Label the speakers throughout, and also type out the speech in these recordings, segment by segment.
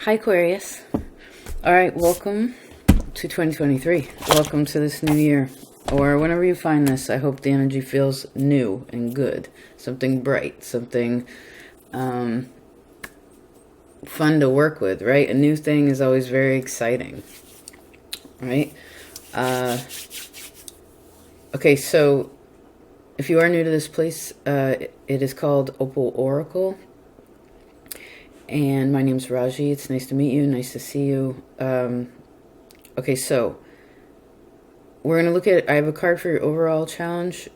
Speaker 1: Hi, Aquarius. All right, welcome to 2023. Welcome to this new year. Or whenever you find this, I hope the energy feels new and good. Something bright, something fun to work with, right? A new thing is always very exciting, right? Okay, so if you are new to this place, it is called OPAL ORACLE. And my name's Raji. It's nice to meet you. Nice to see you. Okay, so we're going to look at, I have a card for your overall challenge.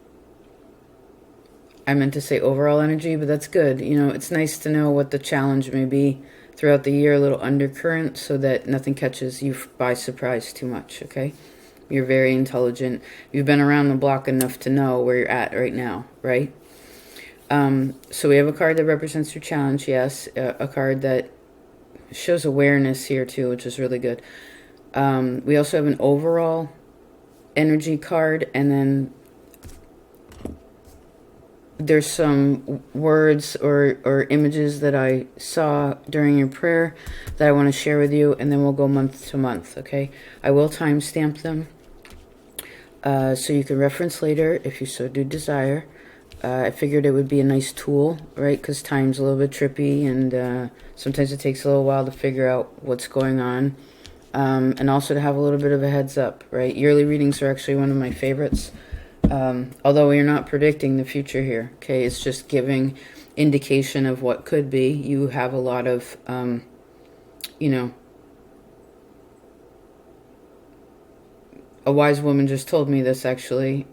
Speaker 1: I meant to say overall energy, but that's good. You know, it's nice to know what the challenge may be throughout the year, a little undercurrent, so that nothing catches you by surprise too much, okay? You're very intelligent. You've been around the block enough to know where you're at right now, right? So we have a card that represents your challenge, yes. A card that shows awareness here too, which is really good. We also have an overall energy card, and then there's some words or images that I saw during your prayer that I want to share with you, and then we'll go month to month, okay? I will timestamp them so you can reference later if you so do desire. I figured it would be a nice tool, right? Because time's a little bit trippy, and sometimes it takes a little while to figure out what's going on. And also to have a little bit of a heads up, right? Yearly readings are actually one of my favorites. Although we are not predicting the future here, okay? It's just giving indication of what could be. You have a lot of, you know, a wise woman just told me this, actually.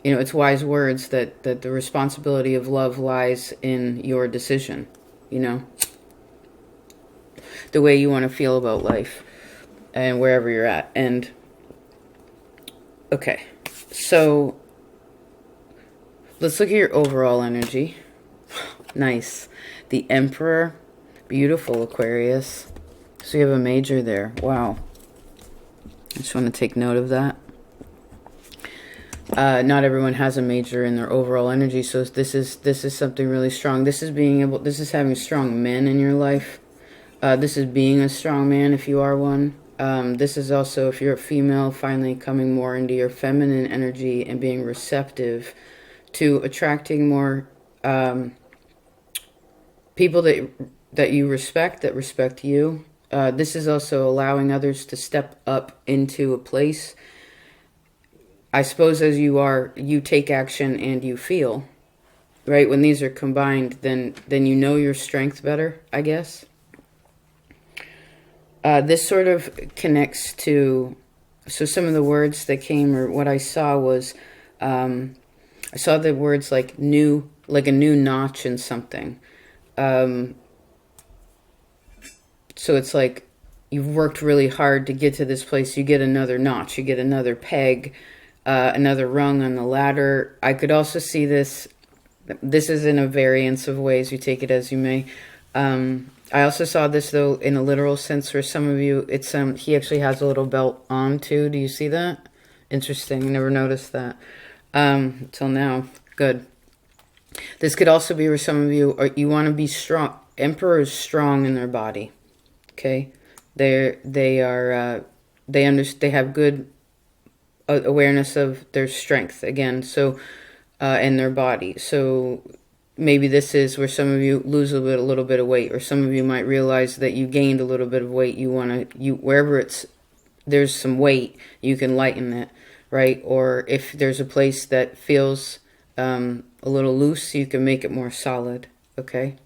Speaker 1: You know, it's wise words that the responsibility of love lies in your decision, you know, the way you want to feel about life and wherever you're at. And okay, so let's look at your overall energy. Nice. The Emperor. Beautiful, Aquarius. So you have a major there. Wow. I just want to take note of that. Not everyone has a major in their overall energy, so this is something really strong. This is having strong men in your life. This is being a strong man if you are one. This is also, if you're a female, finally coming more into your feminine energy and being receptive to attracting more people that you respect, that respect you. This is also allowing others to step up into a place. I suppose as you take action and you feel, right? When these are combined, then you know your strength better, I guess. This sort of connects to, so some of the words that came, or what I saw was, I saw the words like new, like a new notch in something. So it's like you've worked really hard to get to this place. You get another notch, you get another peg, another rung on the ladder. I could also see this. This is in a variance of ways. You take it as you may. I also saw this, though, in a literal sense for some of you. It's he actually has a little belt on, too. Do you see that? Interesting. Never noticed that till now. Good. This could also be where some of you are, you want to be strong. Emperor is strong in their body. Okay? They have good awareness of their strength, again, so and their body. So maybe this is where some of you lose a little bit of weight, or some of you might realize that you gained a little bit of weight. Wherever there's some weight, you can lighten it, right? Or if there's a place that feels a little loose, you can make it more solid. Okay,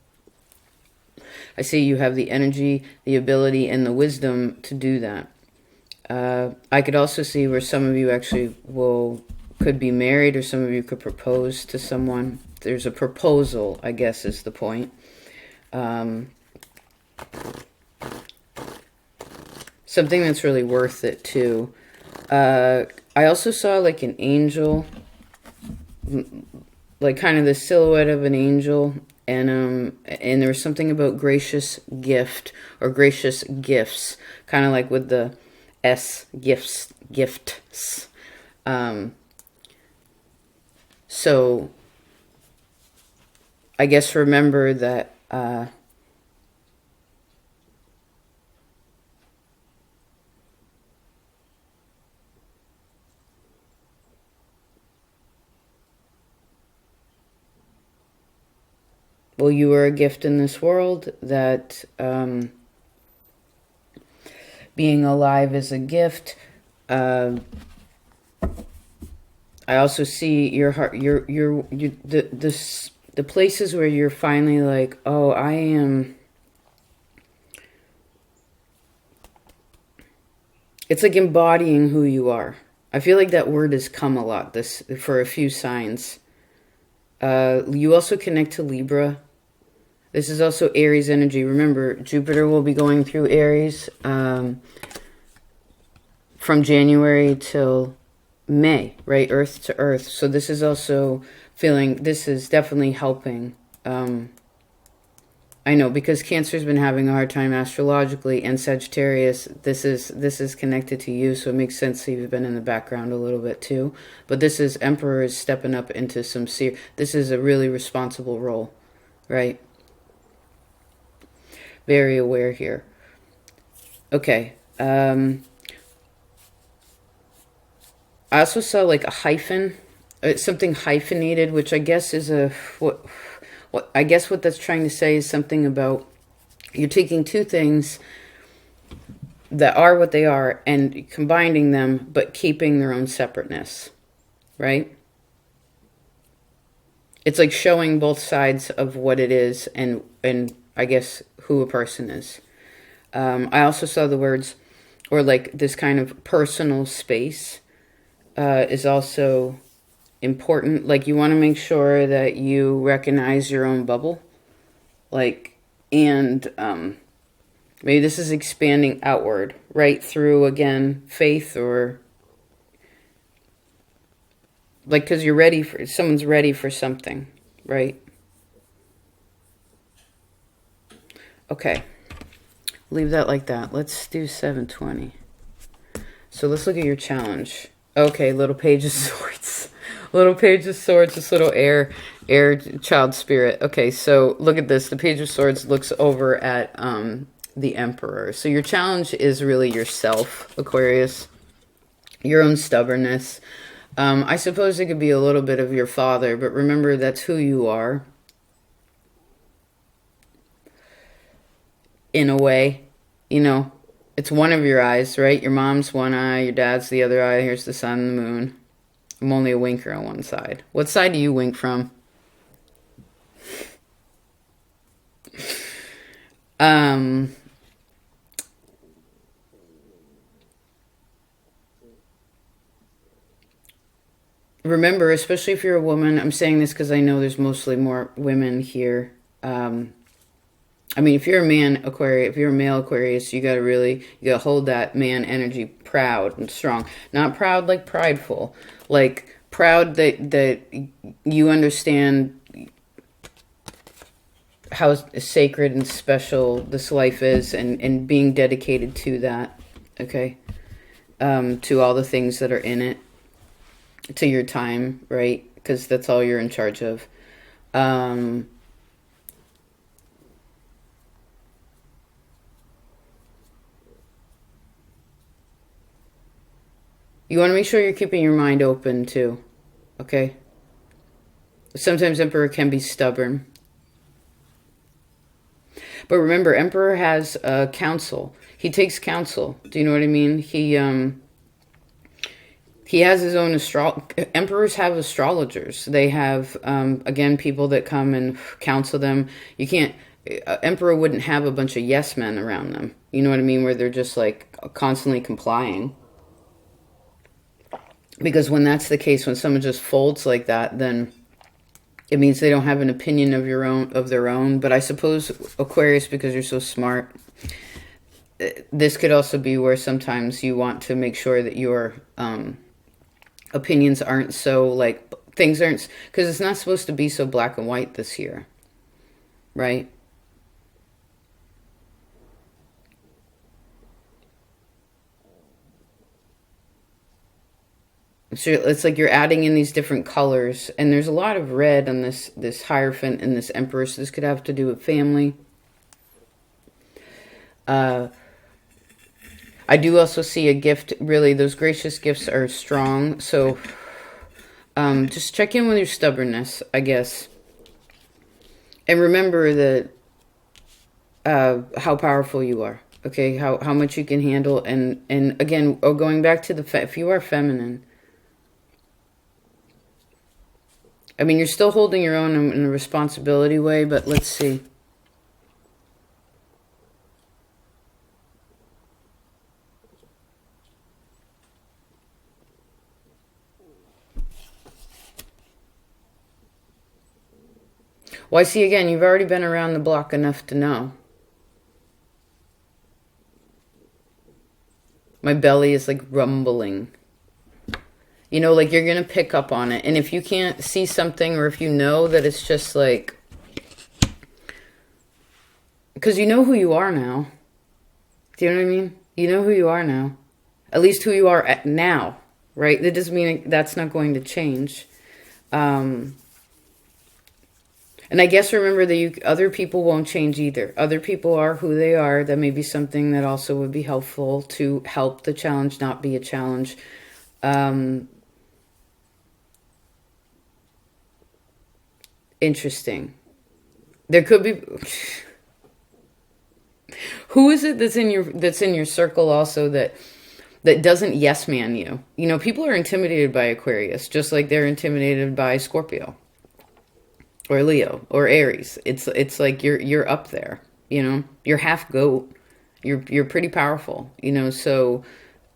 Speaker 1: I see you have the energy, the ability, and the wisdom to do that. I could also see where some of you actually could be married, or some of you could propose to someone. There's a proposal, I guess, is the point. Something that's really worth it, too. I also saw like an angel, like kind of the silhouette of an angel, and there was something about gracious gift or gracious gifts, kind of like with the gifts. So I guess remember that well, you are a gift in this world, that being alive is a gift. I also see your heart, the places where you're finally like, oh, I am. It's like embodying who you are. I feel like that word has come a lot this for a few signs. You also connect to Libra. This is also Aries energy. Remember, Jupiter will be going through Aries from January till May, right? Earth to Earth. So this is also feeling, this is definitely helping. I know, because Cancer's been having a hard time astrologically, and Sagittarius, this is connected to you, so it makes sense that you've been in the background a little bit too. But this is, Emperor is stepping up into some this is a really responsible role, right? Very aware here. Okay. I also saw like a hyphen, something hyphenated, which I guess is a what I guess what that's trying to say is something about you're taking two things that are what they are and combining them, but keeping their own separateness, right? It's like showing both sides of what it is and I guess who a person is. I also saw the words, or like this kind of personal space is also important. Like you want to make sure that you recognize your own bubble, like, and maybe this is expanding outward, right, through again faith, or like because you're ready for, someone's ready for something, right? Okay, leave that like that. Let's do 720. So let's look at your challenge. Okay, little Page of Swords. Little Page of Swords, this little air child spirit. Okay, so look at this. The Page of Swords looks over at the Emperor. So your challenge is really yourself, Aquarius. Your own stubbornness. I suppose it could be a little bit of your father, but remember that's who you are. In a way, you know, it's one of your eyes, right? Your mom's one eye, your dad's the other eye. Here's the sun and the moon. I'm only a winker on one side. What side do you wink from? Remember, especially if you're a woman, I'm saying this because I know there's mostly more women here. I mean, if you're a man Aquarius, if you're a male Aquarius, you gotta hold that man energy proud and strong. Not proud like prideful, like proud that you understand how sacred and special this life is, and being dedicated to that, okay? To all the things that are in it, to your time, right? Because that's all you're in charge of. You want to make sure you're keeping your mind open too, okay? Sometimes Emperor can be stubborn. But remember, Emperor has counsel. He takes counsel. Do you know what I mean? He has his own Emperors have astrologers. They have, again, people that come and counsel them. You can't... Emperor wouldn't have a bunch of yes men around them. You know what I mean? Where they're just like constantly complying. Because when that's the case, when someone just folds like that, then it means they don't have an opinion of their own. But I suppose, Aquarius, because you're so smart, this could also be where sometimes you want to make sure that your opinions aren't so, like, things aren't, because it's not supposed to be so black and white this year, right? So it's like you're adding in these different colors, and there's a lot of red on this Hierophant and this Emperor, so this could have to do with family. I do also see a gift. Really, those gracious gifts are strong, so just check in with your stubbornness, I guess. And remember that how powerful you are. Okay, how much you can handle. And again, going back to if you are feminine, I mean, you're still holding your own in a responsibility way, but let's see. Well, I see again, you've already been around the block enough to know. My belly is like rumbling. You know, like you're going to pick up on it. And if you can't see something, or if you know that it's just like, because you know who you are now. Do you know what I mean? You know who you are now. At least who you are at now, right? That doesn't mean that's not going to change. And I guess remember that other people won't change either. Other people are who they are. That may be something that also would be helpful to help the challenge not be a challenge. Interesting. There could be... Who is it that's in your circle also that doesn't yes man you? You know, people are intimidated by Aquarius, just like they're intimidated by Scorpio. Or Leo, or Aries. It's like you're up there, you know. You're half goat. You're pretty powerful, you know. So,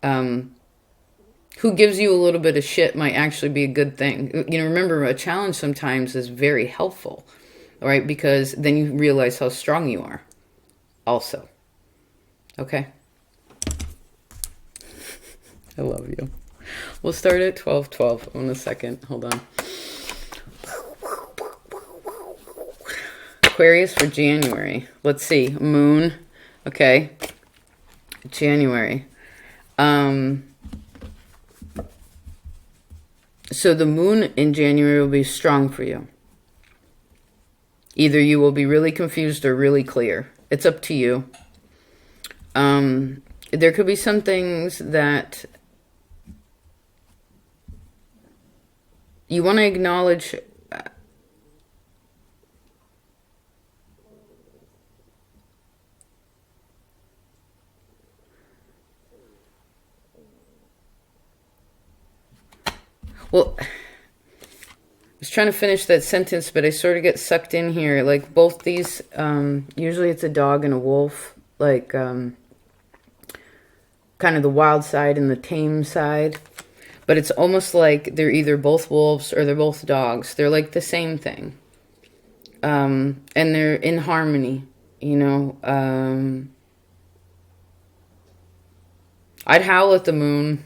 Speaker 1: who gives you a little bit of shit might actually be a good thing. You know, remember, a challenge sometimes is very helpful, right? Because then you realize how strong you are. Also, okay. I love you. We'll start at 12:12 in a second. Hold on. Aquarius for January. Let's see. Moon. Okay. January. So the moon in January will be strong for you. Either you will be really confused or really clear. It's up to you. There could be some things that you want to acknowledge. Well, I was trying to finish that sentence, but I sort of get sucked in here. Like both these, usually it's a dog and a wolf, like kind of the wild side and the tame side. But it's almost like they're either both wolves or they're both dogs. They're like the same thing. And they're in harmony, you know. I'd howl at the moon.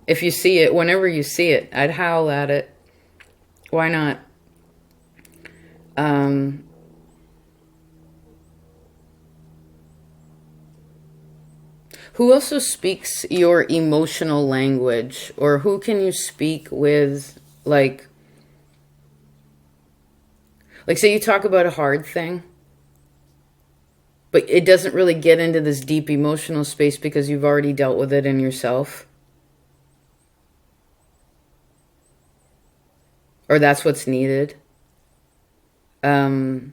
Speaker 1: If you see it, whenever you see it, I'd howl at it. Why not? Who also speaks your emotional language? Or who can you speak with, like say you talk about a hard thing, but it doesn't really get into this deep emotional space because you've already dealt with it in yourself. Or that's what's needed. There's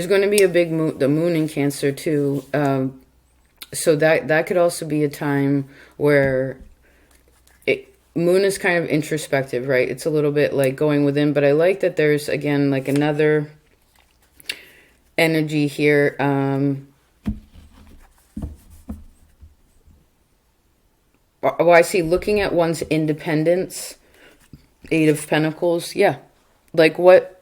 Speaker 1: going to be a big moon, the moon in Cancer too. So that could also be a time where moon is kind of introspective, right? It's a little bit like going within, but I like that there's, again, like another energy here. Well, I see looking at one's independence. 8 of Pentacles. Yeah. Like what,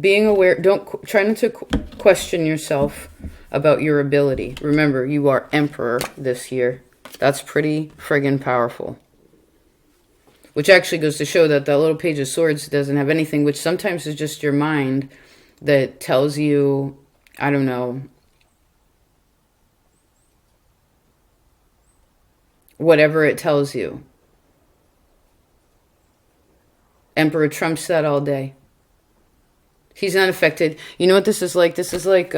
Speaker 1: being aware, try not to question yourself about your ability. Remember, you are Emperor this year. That's pretty friggin' powerful. Which actually goes to show that little Page of Swords doesn't have anything, which sometimes is just your mind that tells you, I don't know, whatever it tells you. Emperor trumps that all day. He's not affected. You know what this is like? This is like,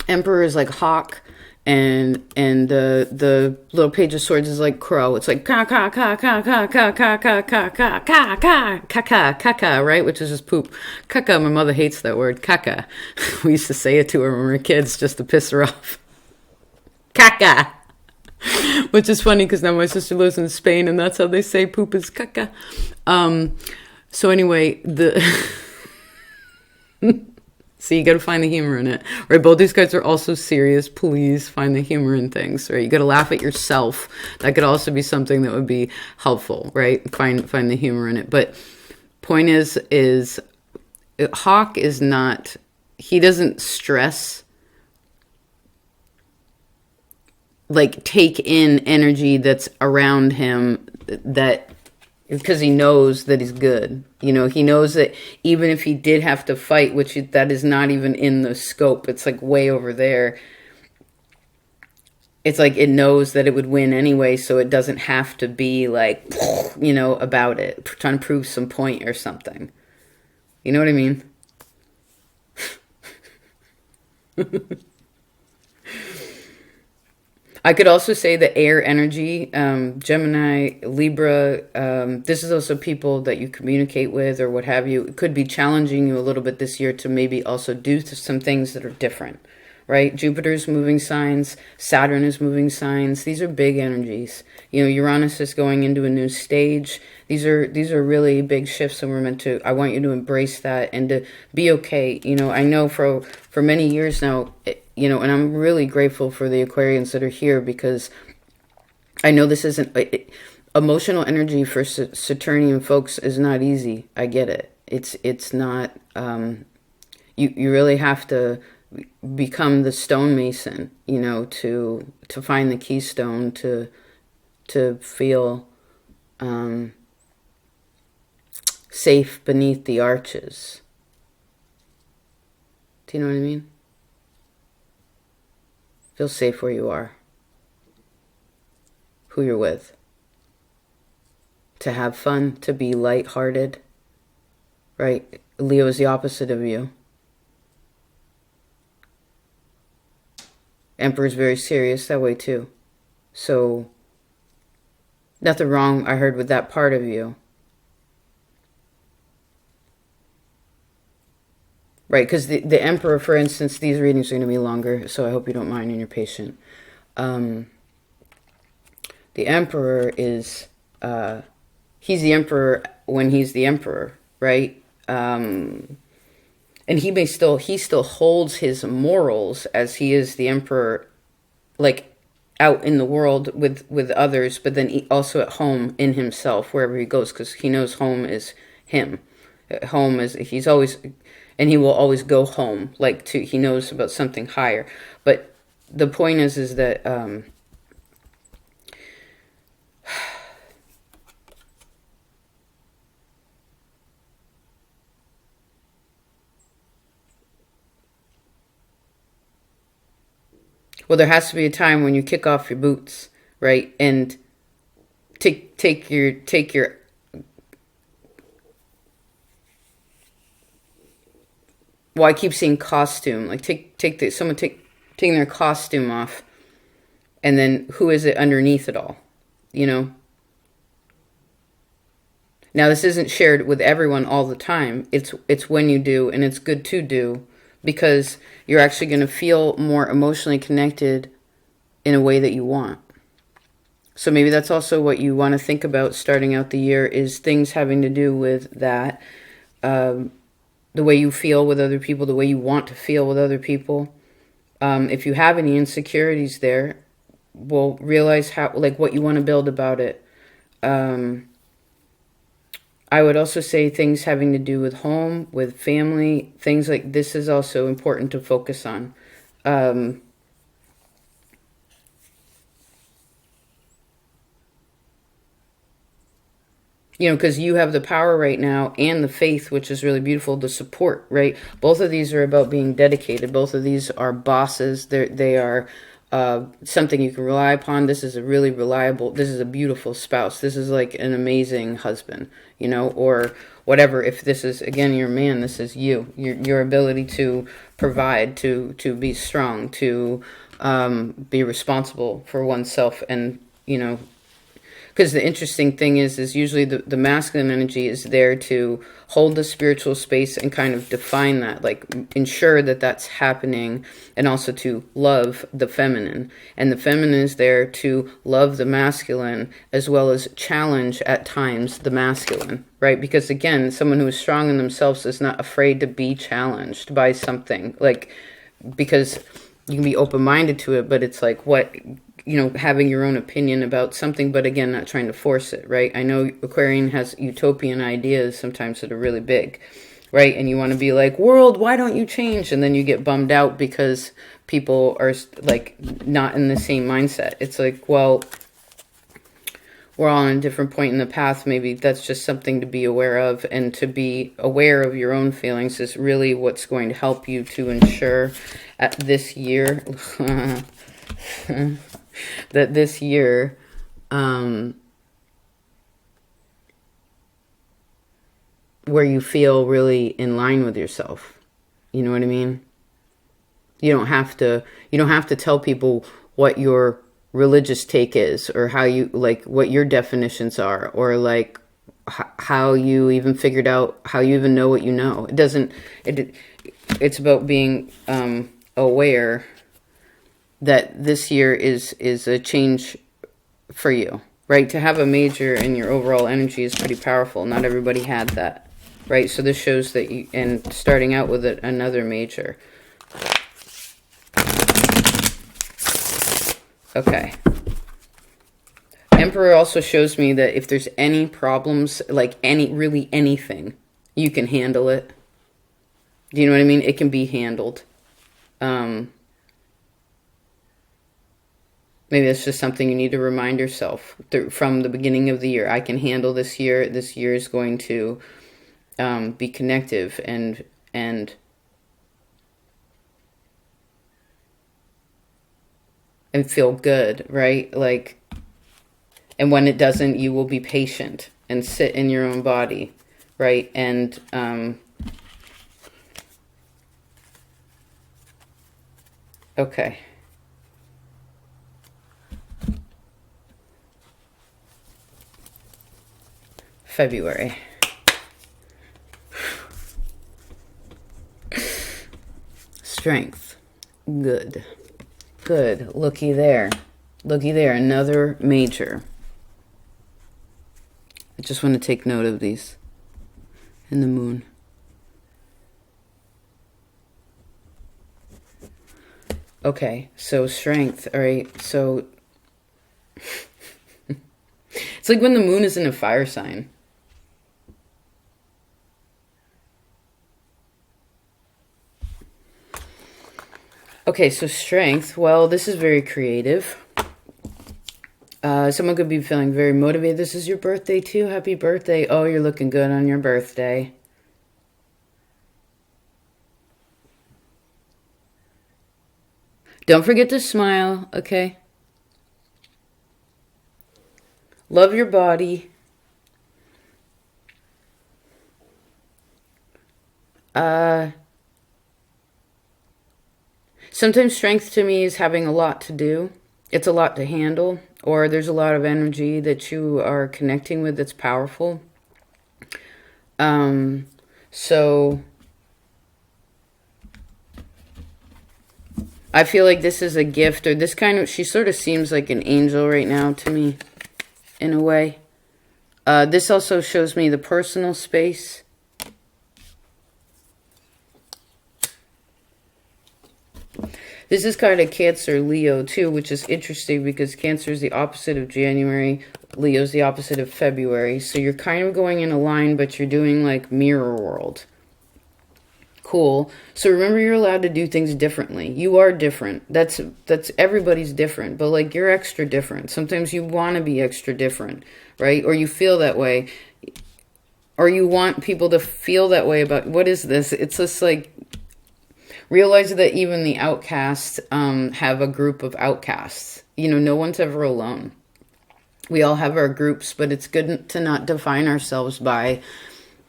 Speaker 1: Emperor is like hawk. and the little page of swords is like crow. It's like ka ka ka ka ka ka ka ka ka ka ka ka ka ka ka, right? Which is just poop. Caca. My mother hates that word, caca. We used to say it to her when we were kids just to piss her off. Caca. Which is funny because now my sister lives in Spain and that's how they say poop is caca. So anyway, so you got to find the humor in it, right? Both these guys are also serious. Please find the humor in things, right? You got to laugh at yourself. That could also be something that would be helpful, right? Find the humor in it. But point is Hawk is not, he doesn't stress, like take in energy that's around him, that because he knows that he's good. You know, he knows that even if he did have to fight, which that is not even in the scope, it's like way over there. It's like it knows that it would win anyway, so it doesn't have to be like, you know, about it, trying to prove some point or something. You know what I mean? I could also say the air energy, Gemini, Libra, this is also people that you communicate with or what have you. It could be challenging you a little bit this year to maybe also do some things that are different, right? Jupiter's moving signs, Saturn is moving signs. These are big energies. You know, Uranus is going into a new stage. These are really big shifts, and we're meant to, I want you to embrace that and to be okay. You know, I know for many years now, you know, and I'm really grateful for the Aquarians that are here because I know this isn't, emotional energy for Saturnian folks is not easy. I get it. It's not, you really have to become the stonemason, you know, to find the keystone, to feel safe beneath the arches. Do you know what I mean? Feel safe where you are, who you're with, to have fun, to be lighthearted, right? Leo is the opposite of you. Emperor is very serious that way too. So nothing wrong, I heard, with that part of you. Right, because the Emperor, for instance, these readings are going to be longer, so I hope you don't mind and you're patient. The Emperor is, he's the Emperor when he's the Emperor, right? And he still holds his morals as he is the Emperor, like out in the world with others, but then also at home in himself, wherever he goes, because he knows home is him. Home is, he's always... And he will always go home, like he knows about something higher. But the point is that well, there has to be a time when you kick off your boots, right? And take your well, I keep seeing costume. Like taking their costume off, and then who is it underneath it all? You know. Now this isn't shared with everyone all the time. It's when you do, and it's good to do, because you're actually going to feel more emotionally connected in a way that you want. So maybe that's also what you want to think about starting out the year, is things having to do with that. The way you feel with other people, the way you want to feel with other people. If you have any insecurities there, well, realize how, like, what you want to build about it. I would also say things having to do with home, with family, things like this is also important to focus on. You know, because you have the power right now and the faith, which is really beautiful, the support, right? Both of these are about being dedicated. Both of these are bosses. They are something you can rely upon. This is a really reliable, this is a beautiful spouse. This is like an amazing husband, you know, or whatever. If this is, again, your man, this is you. Your ability to provide, to be strong, to be responsible for oneself, and, you know, because the interesting thing is usually the masculine energy is there to hold the spiritual space and kind of define that, like ensure that that's happening, and also to love the feminine. And the feminine is there to love the masculine, as well as challenge at times the masculine, right? Because again, someone who is strong in themselves is not afraid to be challenged by something, like, because you can be open-minded to it, but it's like, what, you know, having your own opinion about something, but again, not trying to force it, right? I know Aquarian has utopian ideas sometimes that are really big, right? And you want to be like, world, why don't you change? And then you get bummed out because people are like not in the same mindset. It's like, well, we're all on a different point in the path. Maybe that's just something to be aware of, and to be aware of your own feelings is really what's going to help you to ensure at this year that this year where you feel really in line with yourself. You know what I mean? You don't have to tell people what your religious take is, or how you, like, what your definitions are, or like how you even figured out, how you even know what you know. It's about being aware that this year is a change for you, right? To have a major in your overall energy is pretty powerful. Not everybody had that, right? So this shows that you, and starting out with another major. Okay. Emperor also shows me that if there's any problems, like really anything, you can handle it. Do you know what I mean? It can be handled. Maybe that's just something you need to remind yourself from the beginning of the year. I can handle this year. This year is going to be connective and feel good, right? Like, and when it doesn't, you will be patient and sit in your own body, right? And okay. February. Strength. Good. Good. Looky there. Looky there. Another major. I just want to take note of these. And the moon. Okay. So strength. All right. So it's like when the moon is in a fire sign. Okay, so strength. Well, this is very creative. Someone could be feeling very motivated. This is your birthday too. Happy birthday. Oh, you're looking good on your birthday. Don't forget to smile, okay? Love your body. Sometimes strength to me is having a lot to do. It's a lot to handle, or there's a lot of energy that you are connecting with that's powerful. So I feel like this is a gift, or this kind of, she sort of seems like an angel right now to me, in a way. This also shows me the personal space. This is kind of Cancer, Leo, too, which is interesting because Cancer is the opposite of January. Leo is the opposite of February. So you're kind of going in a line, but you're doing like mirror world. Cool. So remember, you're allowed to do things differently. You are different. That's everybody's different, but like you're extra different. Sometimes you want to be extra different, right? Or you feel that way. Or you want people to feel that way about, what is this? It's just like, realize that even the outcasts have a group of outcasts. You know, no one's ever alone. We all have our groups, but it's good to not define ourselves by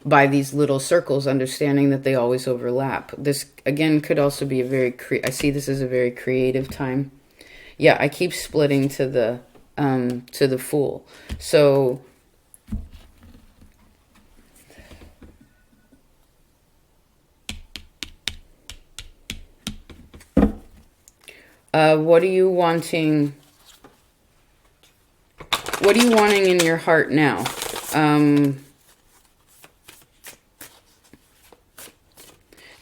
Speaker 1: by these little circles, understanding that they always overlap. This, again, could also be a very, I see this as a very creative time. Yeah, I keep splitting to the Fool. So what are you wanting? What are you wanting in your heart now?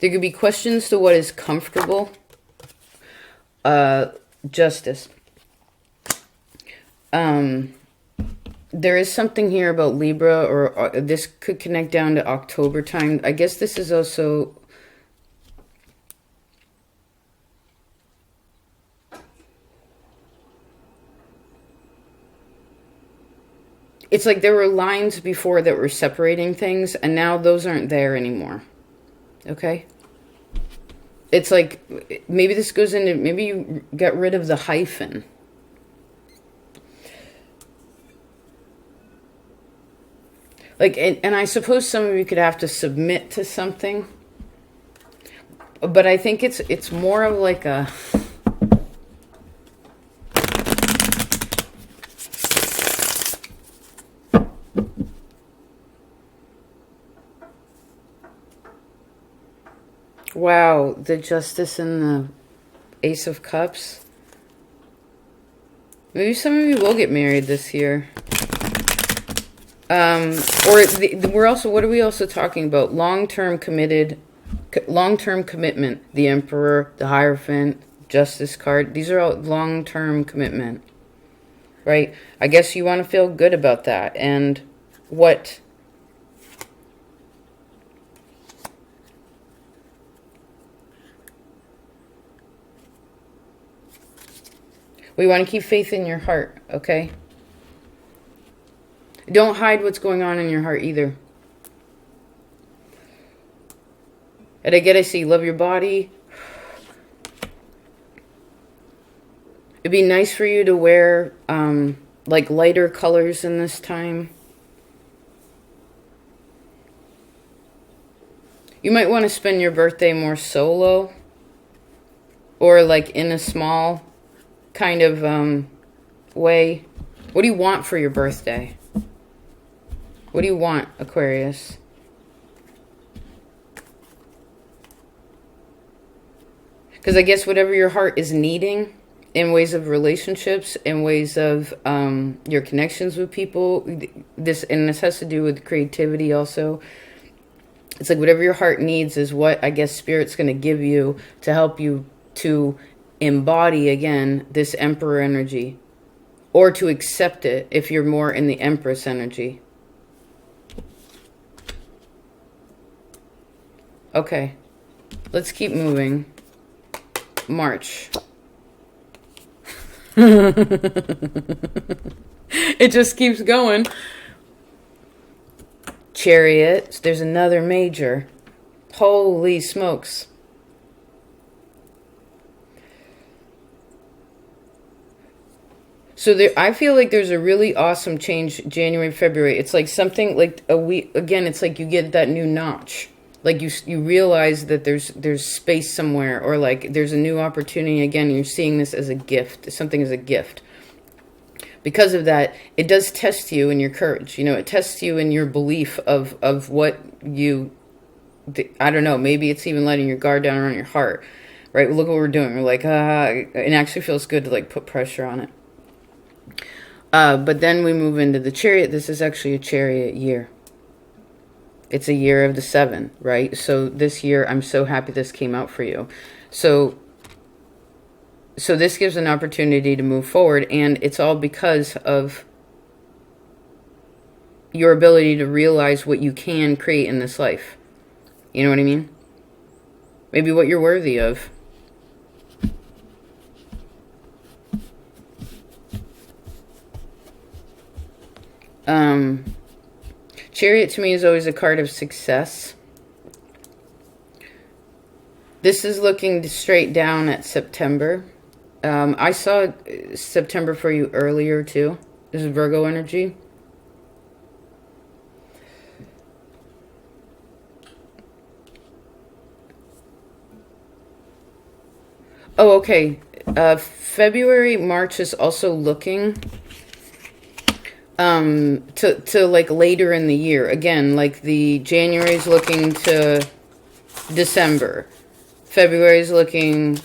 Speaker 1: There could be questions to what is comfortable. Justice. There is something here about Libra, or this could connect down to October time. I guess this is also... It's like there were lines before that were separating things, and now those aren't there anymore. Okay? It's like, maybe this goes into, maybe you got rid of the hyphen. Like, and I suppose some of you could have to submit to something. But I think it's more of like a... Wow, the Justice and the Ace of Cups. Maybe some of you will get married this year. We're also, what are we also talking about? Long-term commitment, the Emperor, the Hierophant, Justice card. These are all long-term commitment, right? I guess you want to feel good about that. And what... We want to keep faith in your heart, okay? Don't hide what's going on in your heart either. And again, I see, love your body. It'd be nice for you to wear like lighter colors in this time. You might want to spend your birthday more solo, or like in a small kind of way. What do you want for your birthday? What do you want, Aquarius? Because I guess whatever your heart is needing in ways of relationships, in ways of your connections with people, this has to do with creativity also. It's like whatever your heart needs is what I guess Spirit's going to give you to help you to embody, again, this Emperor energy. Or to accept it if you're more in the Empress energy. Okay. Let's keep moving. March. It just keeps going. Chariot. There's another major. Holy smokes. So there, I feel like there's a really awesome change January, February. It's like something like a week. Again, it's like you get that new notch. Like you realize that there's space somewhere, or like there's a new opportunity. Again, you're seeing this as a gift. Something as a gift. Because of that, it does test you in your courage. You know, it tests you in your belief of what you... I don't know. Maybe it's even letting your guard down around your heart. Right? Look what we're doing. We're like, it actually feels good to like put pressure on it. But then we move into the Chariot. This is actually a Chariot year. It's a year of the 7, right? So this year, I'm so happy this came out for you. So this gives an opportunity to move forward, and it's all because of your ability to realize what you can create in this life. You know what I mean? Maybe what you're worthy of. Chariot to me is always a card of success. This is looking straight down at September. I saw September for you earlier too. This is Virgo energy. Oh, okay. February, March is also looking to like later in the year. Again, like the January is looking to December. February is looking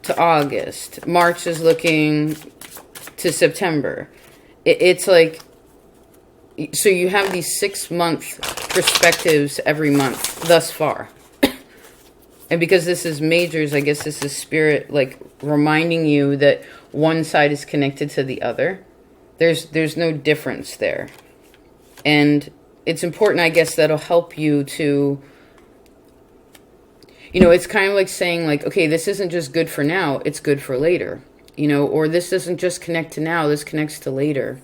Speaker 1: to August. March is looking to September. It's like, so you have these 6-month perspectives every month thus far. And because this is majors, I guess this is spirit like reminding you that one side is connected to the other. There's no difference there. And it's important, I guess, that'll help you to, you know, it's kind of like saying like, okay, this isn't just good for now, it's good for later. You know, or this doesn't just connect to now, this connects to later.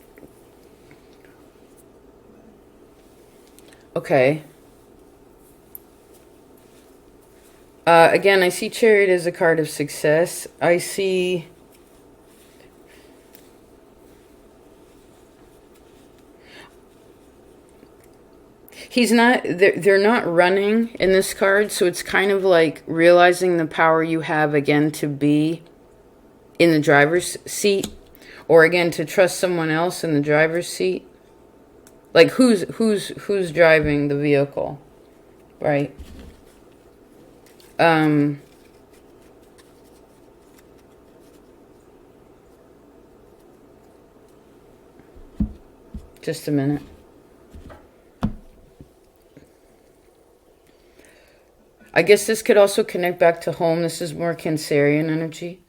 Speaker 1: Okay. Again, I see Chariot as a card of success. I see... He's not, they're not running in this card, so it's kind of like realizing the power you have, again, to be in the driver's seat, or again, to trust someone else in the driver's seat. Like, who's driving the vehicle, right? Just a minute. I guess this could also connect back to home. This is more Cancerian energy.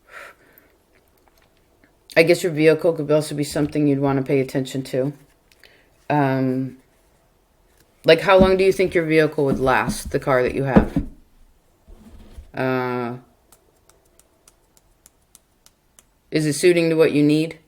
Speaker 1: I guess your vehicle could also be something you'd want to pay attention to. Like, how long do you think your vehicle would last, the car that you have? Is it suiting to what you need?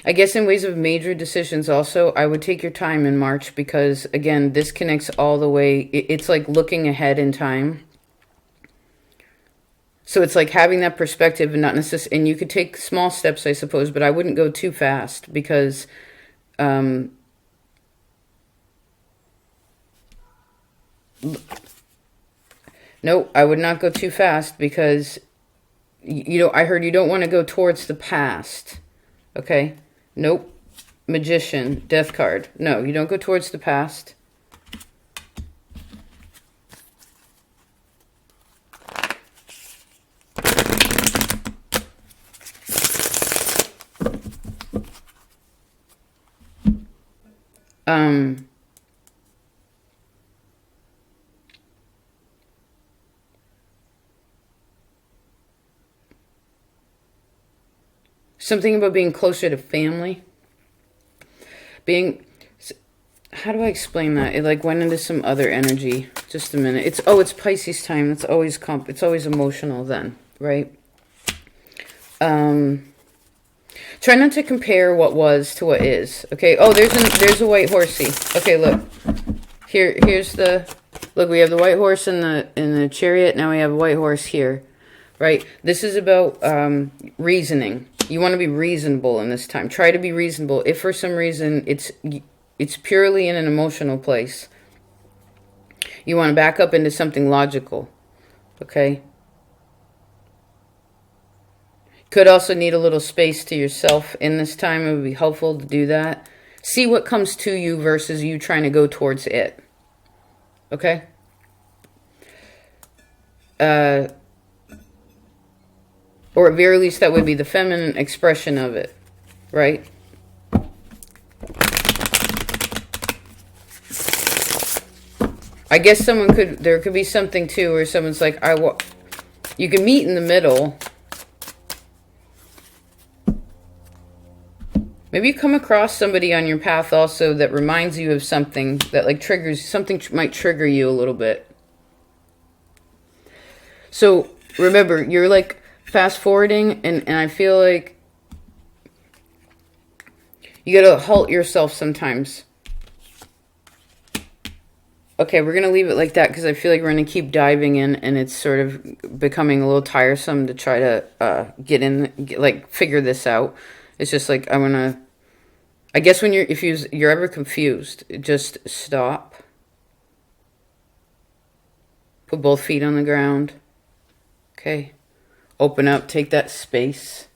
Speaker 1: I guess in ways of major decisions also, I would take your time in March because, again, this connects all the way. It's like looking ahead in time. So it's like having that perspective and not necessarily, and you could take small steps, I suppose, but I wouldn't go too fast because, no, I would not go too fast because, you know, I heard you don't want to go towards the past. Okay? Nope. Magician, death card. No, you don't go towards the past. Something about being closer to family. How do I explain that? It like went into some other energy. Just a minute. It's Pisces time. That's always it's always emotional then, right? Try not to compare what was to what is. Okay. Oh, there's a white horsey. Okay, look. Here's the look. We have the white horse in the chariot. Now we have a white horse here, right? This is about reasoning. You want to be reasonable in this time. Try to be reasonable. If for some reason it's purely in an emotional place, you want to back up into something logical. Okay? Could also need a little space to yourself in this time. It would be helpful to do that. See what comes to you versus you trying to go towards it. Okay? Or at very least that would be the feminine expression of it. Right? I guess there could be something too where someone's like, you can meet in the middle. Maybe you come across somebody on your path also that reminds you of something that like something might trigger you a little bit. So remember, you're like fast forwarding and I feel like you gotta halt yourself sometimes. Okay, we're gonna leave it like that because I feel like we're gonna keep diving in and it's sort of becoming a little tiresome to try to figure this out. It's just like, I guess when you're ever confused, just stop. Put both feet on the ground. Okay. Open up, take that space.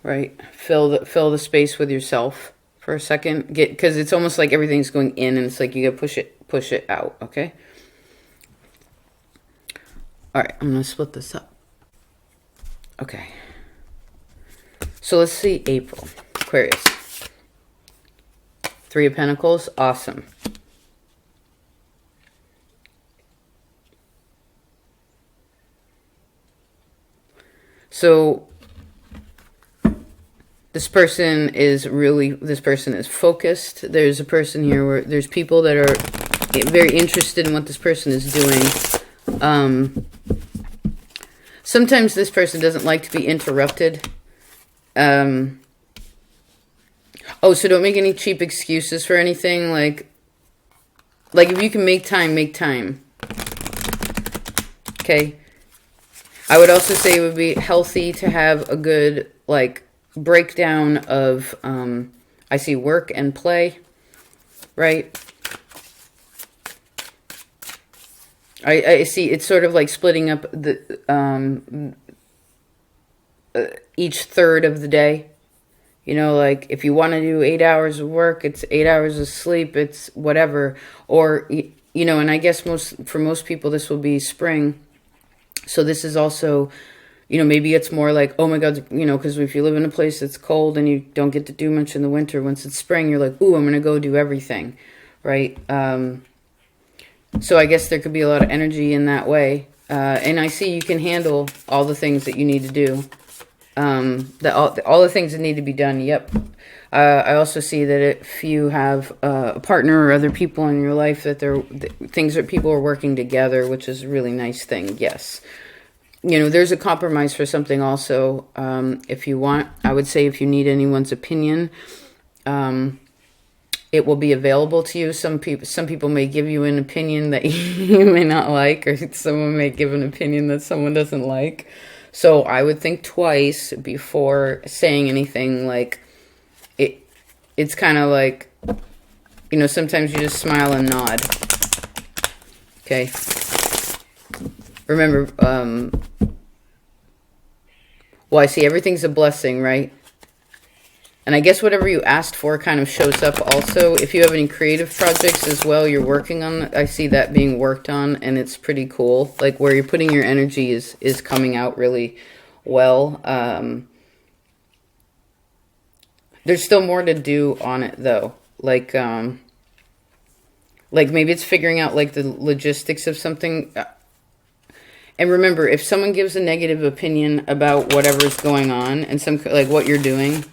Speaker 1: Right? Fill the space with yourself for a second. Because it's almost like everything's going in, and it's like you gotta push it out, okay? Alright, I'm gonna split this up. Okay. So let's see April. Aquarius. Three of Pentacles. Awesome. So this person is focused. There's a person here where there's people that are very interested in what this person is doing. Sometimes this person doesn't like to be interrupted. Oh, so don't make any cheap excuses for anything. Like if you can make time, make time. Okay. I would also say it would be healthy to have a good, like, breakdown of, I see work and play, right? I see it's sort of like splitting up the, each third of the day. You know, like, if you want to do 8 hours of work, it's 8 hours of sleep, it's whatever. Or, you know, and I guess for most people, this will be spring. So this is also, you know, maybe it's more like, oh my God, you know, because if you live in a place that's cold and you don't get to do much in the winter, once it's spring, you're like, ooh, I'm going to go do everything, right? So I guess there could be a lot of energy in that way. And I see you can handle all the things that you need to do. All the things that need to be done, yep. I also see that if you have a partner or other people in your life, that people are working together, which is a really nice thing, yes. You know, there's a compromise for something also. If you want, I would say if you need anyone's opinion, it will be available to you. Some people may give you an opinion that you may not like, or someone may give an opinion that someone doesn't like. So I would think twice before saying anything. Like, it's kind of like, you know, sometimes you just smile and nod. Okay. Remember, well, I see everything's a blessing, right? And I guess whatever you asked for kind of shows up also. If you have any creative projects as well, you're working on, I see that being worked on, and it's pretty cool. Like, where you're putting your energy is coming out really well. There's still more to do on it, though. Like maybe it's figuring out, like, the logistics of something. And remember, if someone gives a negative opinion about whatever's going on and like what you're doing,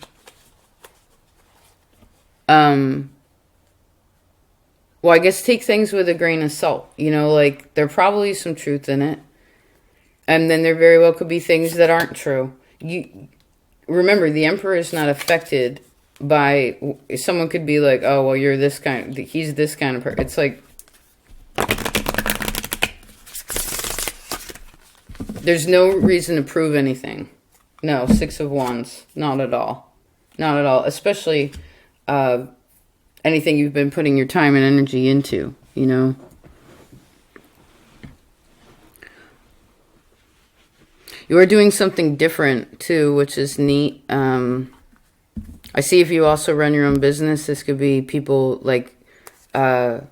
Speaker 1: well, I guess take things with a grain of salt. You know, like, there probably is some truth in it. And then there very well could be things that aren't true. Remember, the Emperor is not affected by, someone could be like, oh, well, he's this kind of person. It's like, there's no reason to prove anything. No, Six of Wands. Not at all. Not at all. Especially anything you've been putting your time and energy into, you know. You are doing something different, too, which is neat. I see if you also run your own business, this could be people, like, there's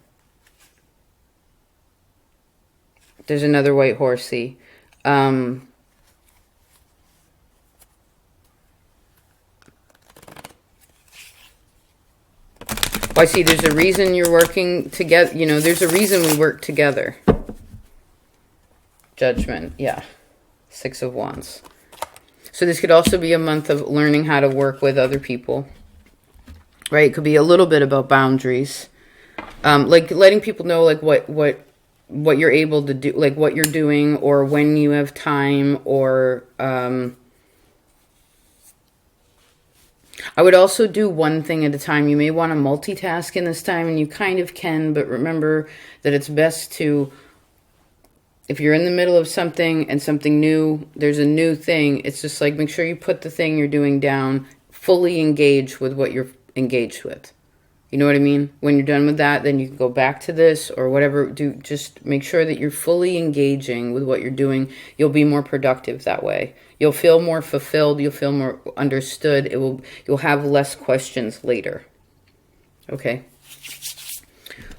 Speaker 1: another white horsey. Well, I see there's a reason you're working together. You know, there's a reason we work together. Judgment, yeah. Six of Wands. So this could also be a month of learning how to work with other people. Right? It could be a little bit about boundaries. Like letting people know, like, what you're able to do, like what you're doing, or when you have time, or I would also do one thing at a time. You may want to multitask in this time, and you kind of can, but remember that it's best to, if you're in the middle of something and something new, there's a new thing, it's just like, make sure you put the thing you're doing down fully engage with what you're engaged with. You know what I mean? When you're done with that, then you can go back to this or whatever. Just make sure that you're fully engaging with what you're doing. You'll be more productive that way. You'll feel more fulfilled. You'll feel more understood. You'll have less questions later. Okay.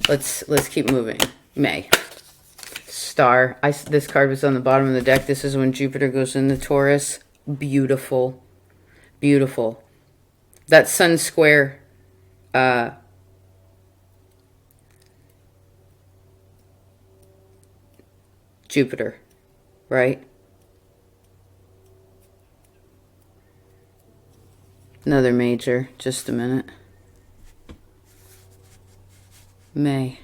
Speaker 1: Let's keep moving. May. Star. This card was on the bottom of the deck. This is when Jupiter goes into Taurus. Beautiful. Beautiful. That sun square Jupiter, right? Another major, just a minute. May.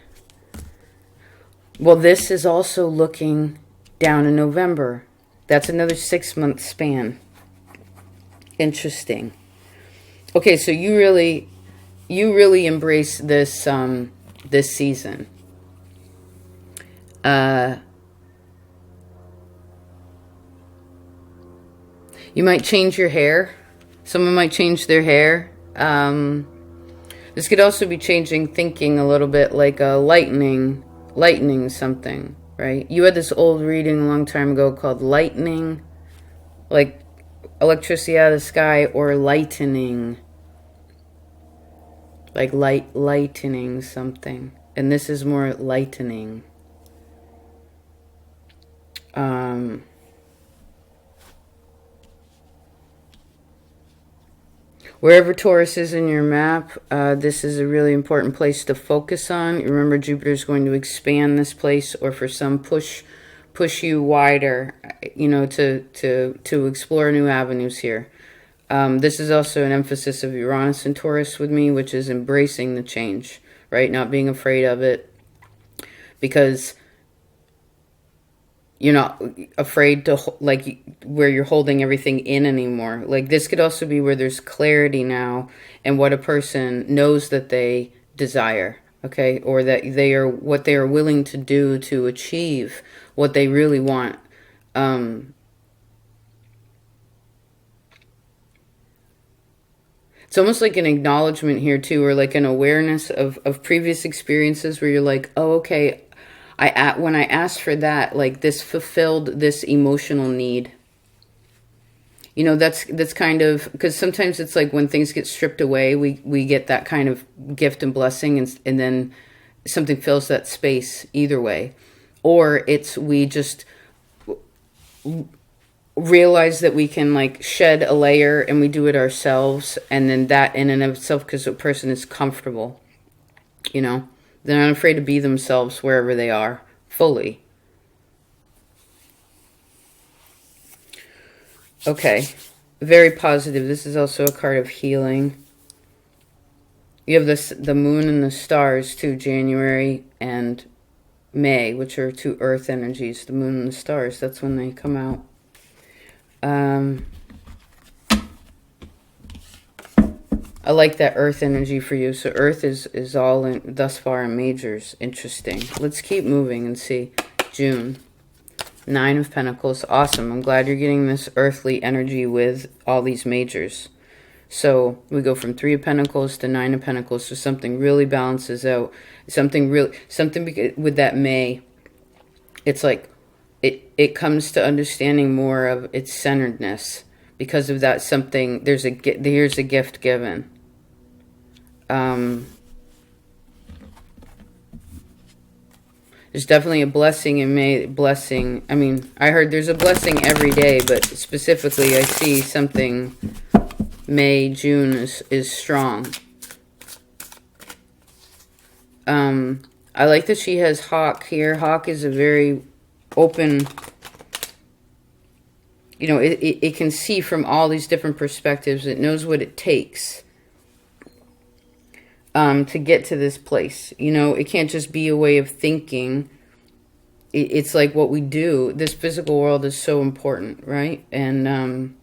Speaker 1: Well, this is also looking down in November. That's another 6-month span. Interesting. Okay, so you really embrace this this season. You might change your hair. Someone might change their hair. This could also be changing thinking a little bit, like a lightning something, right? You had this old reading a long time ago called lightning, like electricity out of the sky, or lightening, like lightening something. And this is more lightening. Wherever Taurus is in your map, this is a really important place to focus on. Remember, Jupiter is going to expand this place, or for some, push you wider, you know, to explore new avenues here. This is also an emphasis of Uranus and Taurus with me, which is embracing the change, right? Not being afraid of it, because you're not afraid to, like, where you're holding everything in anymore. Like, this could also be where there's clarity now and what a person knows that they desire, okay? Or that what they are willing to do to achieve what they really want. It's almost like an acknowledgement here too, or like an awareness of previous experiences where you're like, oh, okay, when I asked for that, like, this fulfilled this emotional need. You know, that's kind of, because sometimes it's like when things get stripped away, we get that kind of gift and blessing, and then something fills that space either way. Or we just realize that we can, like, shed a layer and we do it ourselves, and then that in and of itself, because a person is comfortable, you know. They're not afraid to be themselves wherever they are, fully. Okay, very positive. This is also a card of healing. You have the moon and the stars too, January and May, which are two earth energies. The moon and the stars, that's when they come out. I like that earth energy for you. So earth is all in, thus far, in majors. Interesting. Let's keep moving and see. June. 9 of Pentacles. Awesome. I'm glad you're getting this earthly energy with all these majors. So we go from 3 of Pentacles to 9 of Pentacles. So something really balances out. Something with that May. It's like it comes to understanding more of its centeredness. Because of that something, here's a gift given. There's definitely a blessing in May. I mean, I heard there's a blessing every day, but specifically I see something May, June is strong. I like that she has Hawk here. Hawk is a very open, you know, it can see from all these different perspectives. It knows what it takes to get to this place. You know, it can't just be a way of thinking. It's like what we do. This physical world is so important, right? And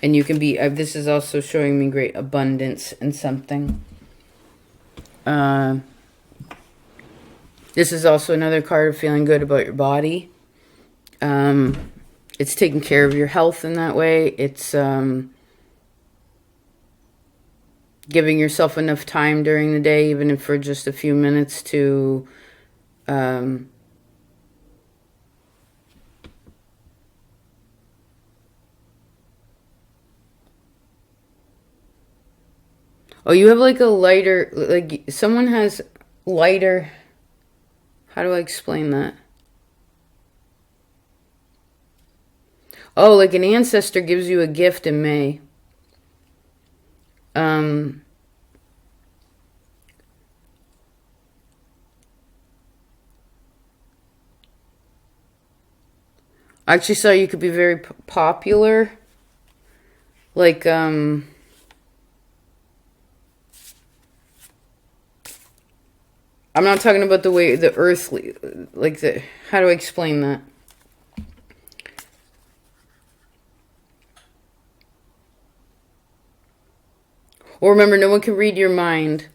Speaker 1: you can be, this is also showing me great abundance in something. This is also another card of feeling good about your body. It's taking care of your health in that way. It's giving yourself enough time during the day, even if for just a few minutes, to oh, you have like a lighter, like someone has lighter, how do I explain that? Oh, like an ancestor gives you a gift in May. I actually saw you could be very popular. Like, I'm not talking about the way, the earthly, like the, how do I explain that? Well, remember, no one can read your mind.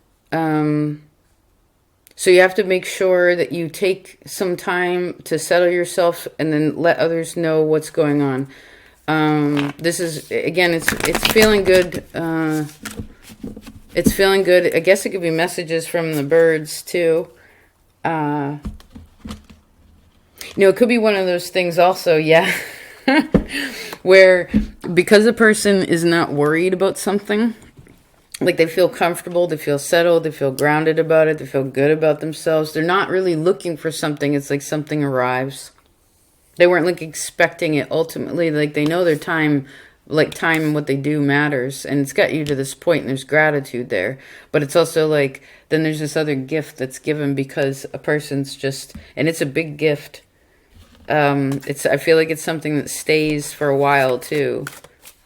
Speaker 1: So you have to make sure that you take some time to settle yourself and then let others know what's going on. This is, again, it's feeling good. It's feeling good. I guess it could be messages from the birds too. You know, it could be one of those things also, yeah, where because a person is not worried about something, like they feel comfortable, they feel settled, they feel grounded about it, they feel good about themselves. They're not really looking for something. It's like something arrives. They weren't like expecting it ultimately. Like they know their time, like time and what they do matters. And it's got you to this point and there's gratitude there. But it's also like, then there's this other gift that's given because a person's just, and it's a big gift. I feel like it's something that stays for a while too.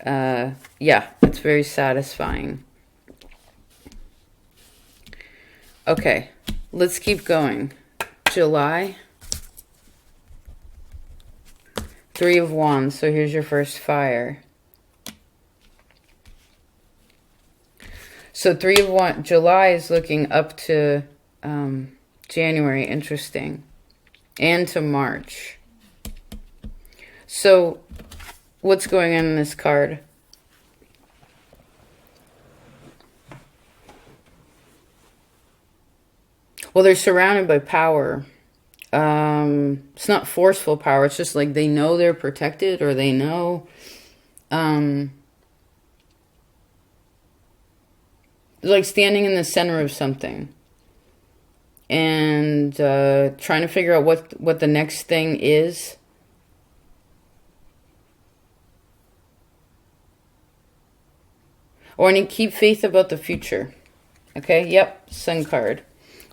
Speaker 1: Yeah, it's very satisfying. Okay, let's keep going. July. 3 of Wands. So here's your first fire. So 3 of Wands. July is looking up to January. Interesting. And to March. So what's going on in this card? Well, they're surrounded by power. It's not forceful power. It's just like they know they're protected, or they know. Like standing in the center of something. And trying to figure out what the next thing is. Or I need to keep faith about the future. Okay, yep, Sun card.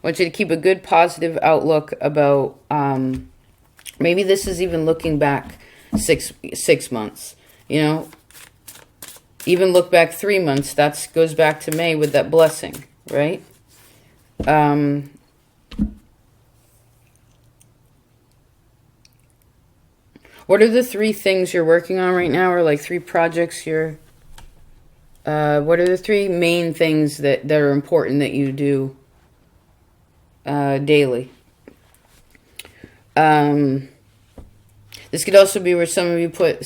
Speaker 1: I want you to keep a good positive outlook about, maybe this is even looking back six months, you know, even look back 3 months. That goes back to May with that blessing, right? What are the 3 things you're working on right now, or like 3 projects you're, what are the 3 main things that are important that you do daily? This could also be where some of you put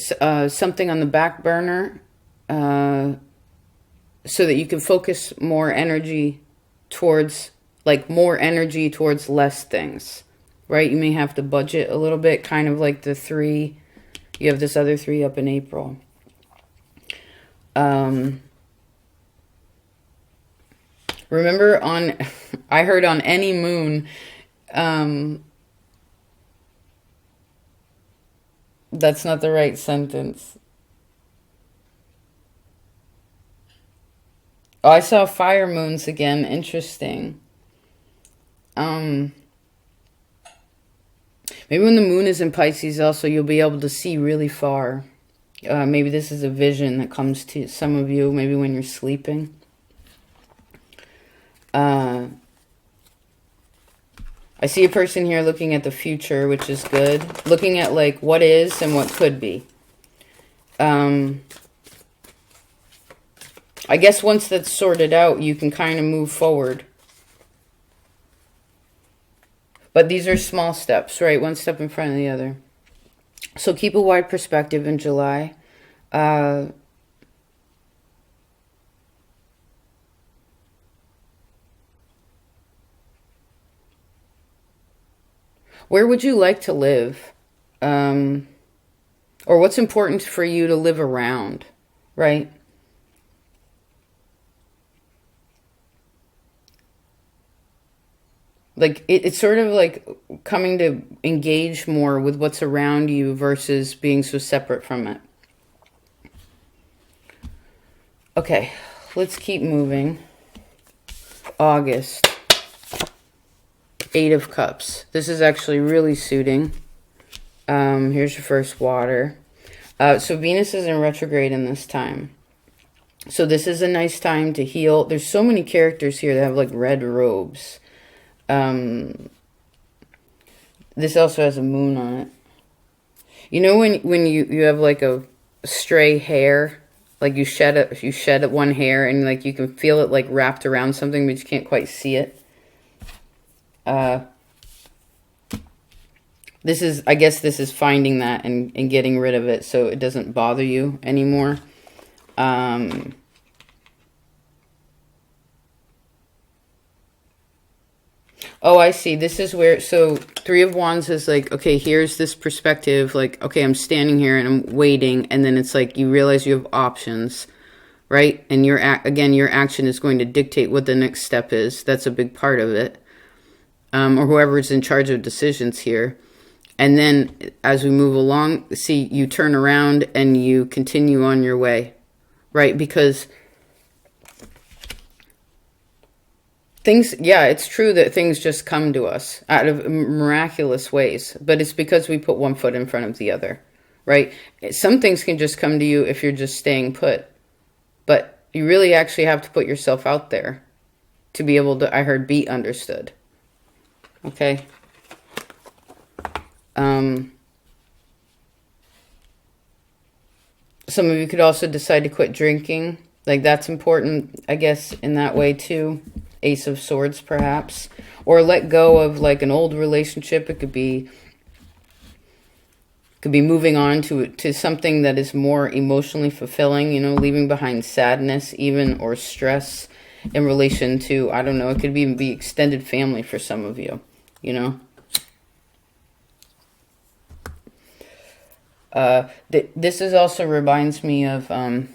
Speaker 1: something on the back burner so that you can focus more energy towards, like more energy towards less things, right? You may have to budget a little bit, kind of like the 3, you have this other 3 up in April. Remember on, I heard on any moon, that's not the right sentence. Oh, I saw fire moons again. Interesting. Maybe when the moon is in Pisces also, you'll be able to see really far. Maybe this is a vision that comes to some of you, maybe when you're sleeping. I see a person here looking at the future, which is good. Looking at like what is and what could be. I guess once that's sorted out, you can kind of move forward. But these are small steps, right? One step in front of the other. So keep a wide perspective in July. Where would you like to live? Or what's important for you to live around, right? Like it's sort of like coming to engage more with what's around you versus being so separate from it. Okay, let's keep moving. August. 8 of Cups. This is actually really suiting. Here's your first water. So Venus is in retrograde in this time. So this is a nice time to heal. There's so many characters here that have like red robes. This also has a moon on it. You know when you have like a stray hair, like you shed one hair and like you can feel it like wrapped around something but you can't quite see it. This is, I guess this is finding that and getting rid of it so it doesn't bother you anymore. Oh, I see. This is where, so 3 of Wands is like, okay, here's this perspective. Like, okay, I'm standing here and I'm waiting. And then it's like, you realize you have options, right? And again, your action is going to dictate what the next step is. That's a big part of it. Or whoever is in charge of decisions here. And then as we move along, see, you turn around and you continue on your way, right? Because things, yeah, it's true that things just come to us out of miraculous ways, but it's because we put one foot in front of the other, right? Some things can just come to you if you're just staying put, but you really actually have to put yourself out there to be able to, I heard, be understood. Okay. Some of you could also decide to quit drinking. Like that's important, I guess, in that way too. Ace of Swords, perhaps. Or let go of like an old relationship. It could be moving on to something that is more emotionally fulfilling, you know, leaving behind sadness even or stress in relation to, I don't know, it could even be extended family for some of you, you know. This is also reminds me of oh,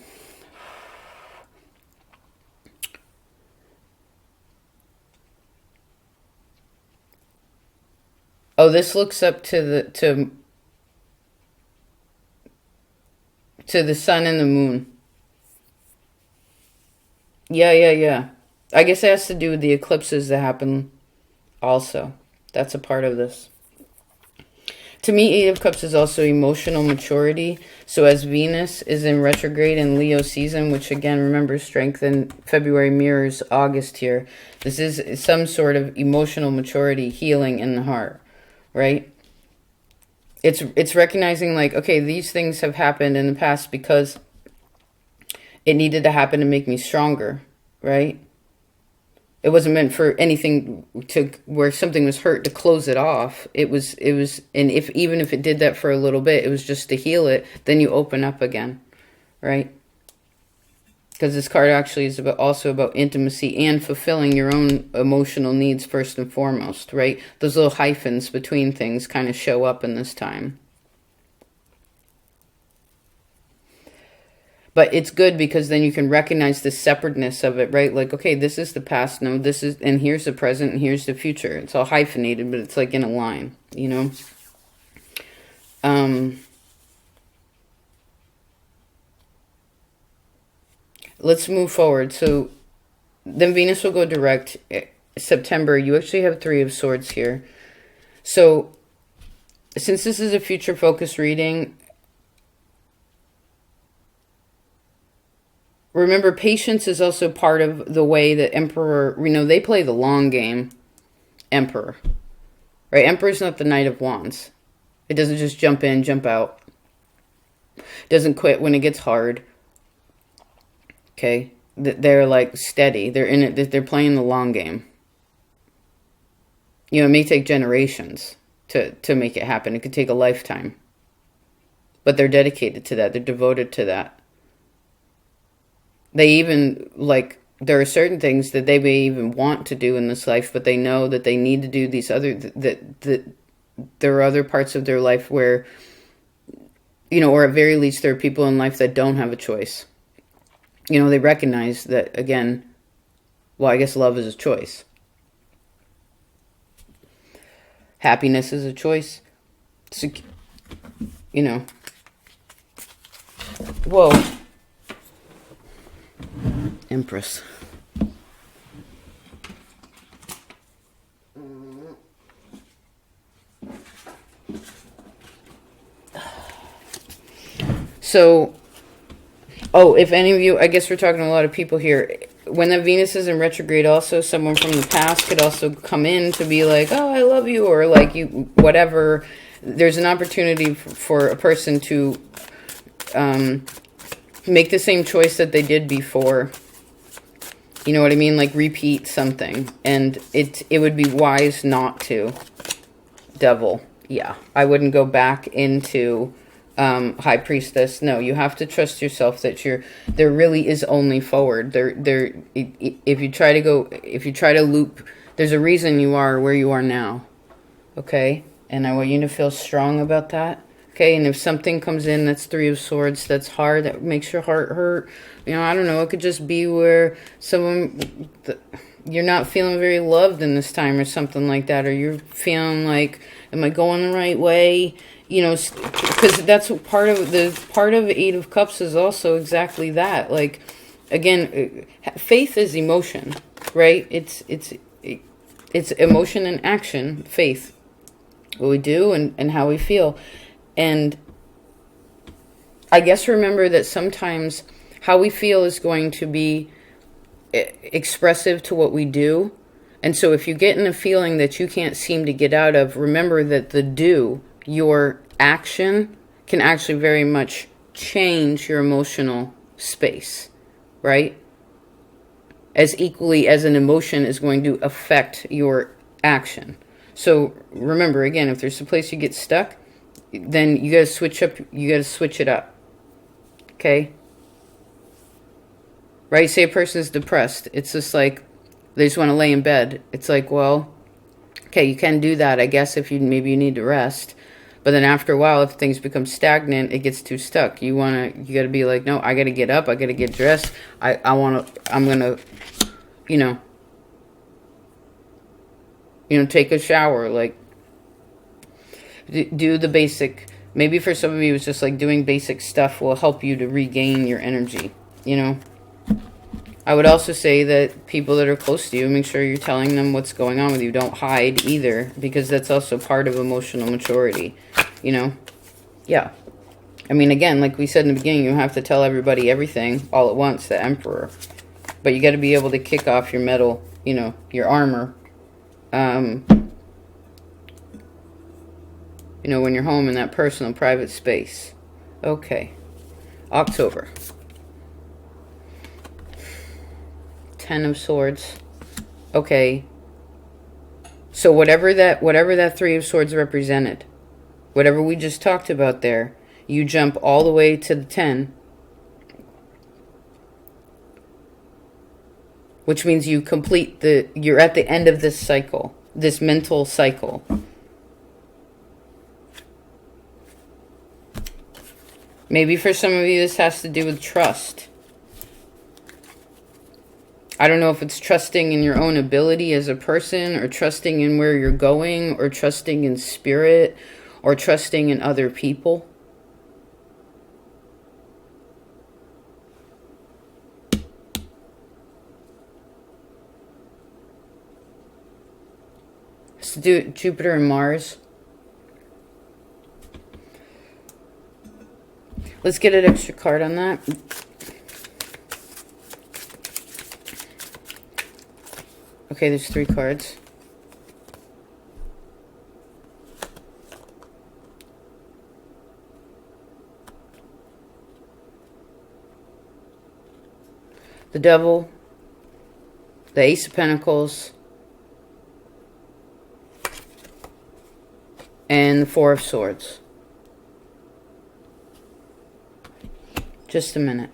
Speaker 1: this looks up to the sun and the moon. Yeah. I guess it has to do with the eclipses that happen also. That's a part of this. To me, 8 of Cups is also emotional maturity. So as Venus is in retrograde in Leo season, which again, remember, strength in February mirrors August here. This is some sort of emotional maturity, healing in the heart, right? It's recognizing like, okay, these things have happened in the past because it needed to happen to make me stronger, right? It wasn't meant for anything to where something was hurt to close it off. It was, and even if it did that for a little bit, it was just to heal it. Then you open up again, right? Because this card actually is also about intimacy and fulfilling your own emotional needs first and foremost, right? Those little hyphens between things kind of show up in this time. But it's good because then you can recognize the separateness of it, right? Like, okay, this is the past. No, this is, and here's the present, and here's the future. It's all hyphenated, but it's like in a line, you know? Let's move forward. So then Venus will go direct September. You actually have 3 of Swords here. So since this is a future focus reading, remember, patience is also part of the way that Emperor, you know, they play the long game, Emperor, right? Emperor's not the Knight of Wands. It doesn't just jump in, jump out. Doesn't quit when it gets hard. Okay? They're like steady. They're in it. They're playing the long game. You know, it may take generations to make it happen. It could take a lifetime. But they're dedicated to that. They're devoted to that. They even, like, there are certain things that they may even want to do in this life, but they know that they need to do these other, that there are other parts of their life where, or at very least there are people in life that don't have a choice. They recognize that, again, well, I guess love is a choice. Happiness is a choice. Whoa. Empress. So, if any of you, I guess we're talking to a lot of people here. When the Venus is in retrograde also, someone from the past could also come in to be like, oh, I love you, or like you, whatever. There's an opportunity for a person to make the same choice that they did before. You know what I mean? Like repeat something. And it would be wise not to. Devil. Yeah. I wouldn't go back into High Priestess. No, you have to trust yourself that there really is only forward. If you try to loop, there's a reason you are where you are now. Okay? And I want you to feel strong about that. Okay, and if something comes in that's Three of Swords, that's hard, that makes your heart hurt, I don't know, it could just be where you're not feeling very loved in this time or something like that, or you're feeling like, am I going the right way? Because that's part of Eight of Cups is also exactly that. Like, again, faith is emotion, right? It's emotion and action, faith. What we do and how we feel. And I guess remember that sometimes how we feel is going to be expressive to what we do. And so if you get in a feeling that you can't seem to get out of, remember that your action, can actually very much change your emotional space, right? As equally as an emotion is going to affect your action. So remember, again, if there's a place you get stuck, then you got to switch it up. Okay? Right? Say a person is depressed. It's just like they just want to lay in bed. It's like, well, okay, you can do that, I guess, if maybe you need to rest. But then after a while, if things become stagnant, it gets too stuck. You got to be like, no, I got to get up. I got to get dressed. I'm going to, take a shower, like, do the basic. Maybe for some of you, it's just like doing basic stuff will help you to regain your energy, I would also say that people that are close to you, make sure you're telling them what's going on with you. Don't hide either, because that's also part of emotional maturity, Yeah. I mean, again, like we said in the beginning, you have to tell everybody everything all at once, the Emperor. But you got to be able to kick off your metal, your armor. When you're home in that personal, private space. Okay. October. 10 of Swords. Okay. So whatever that Three of Swords represented, whatever we just talked about there, you jump all the way to the 10. Which means you're at the end of this cycle, this mental cycle. Maybe for some of you this has to do with trust. I don't know if it's trusting in your own ability as a person, or trusting in where you're going, or trusting in spirit, or trusting in other people. Let's do Jupiter and Mars. Let's get an extra card on that. Okay, there's 3 cards. The Devil, the Ace of Pentacles, and the Four of Swords. Just a minute.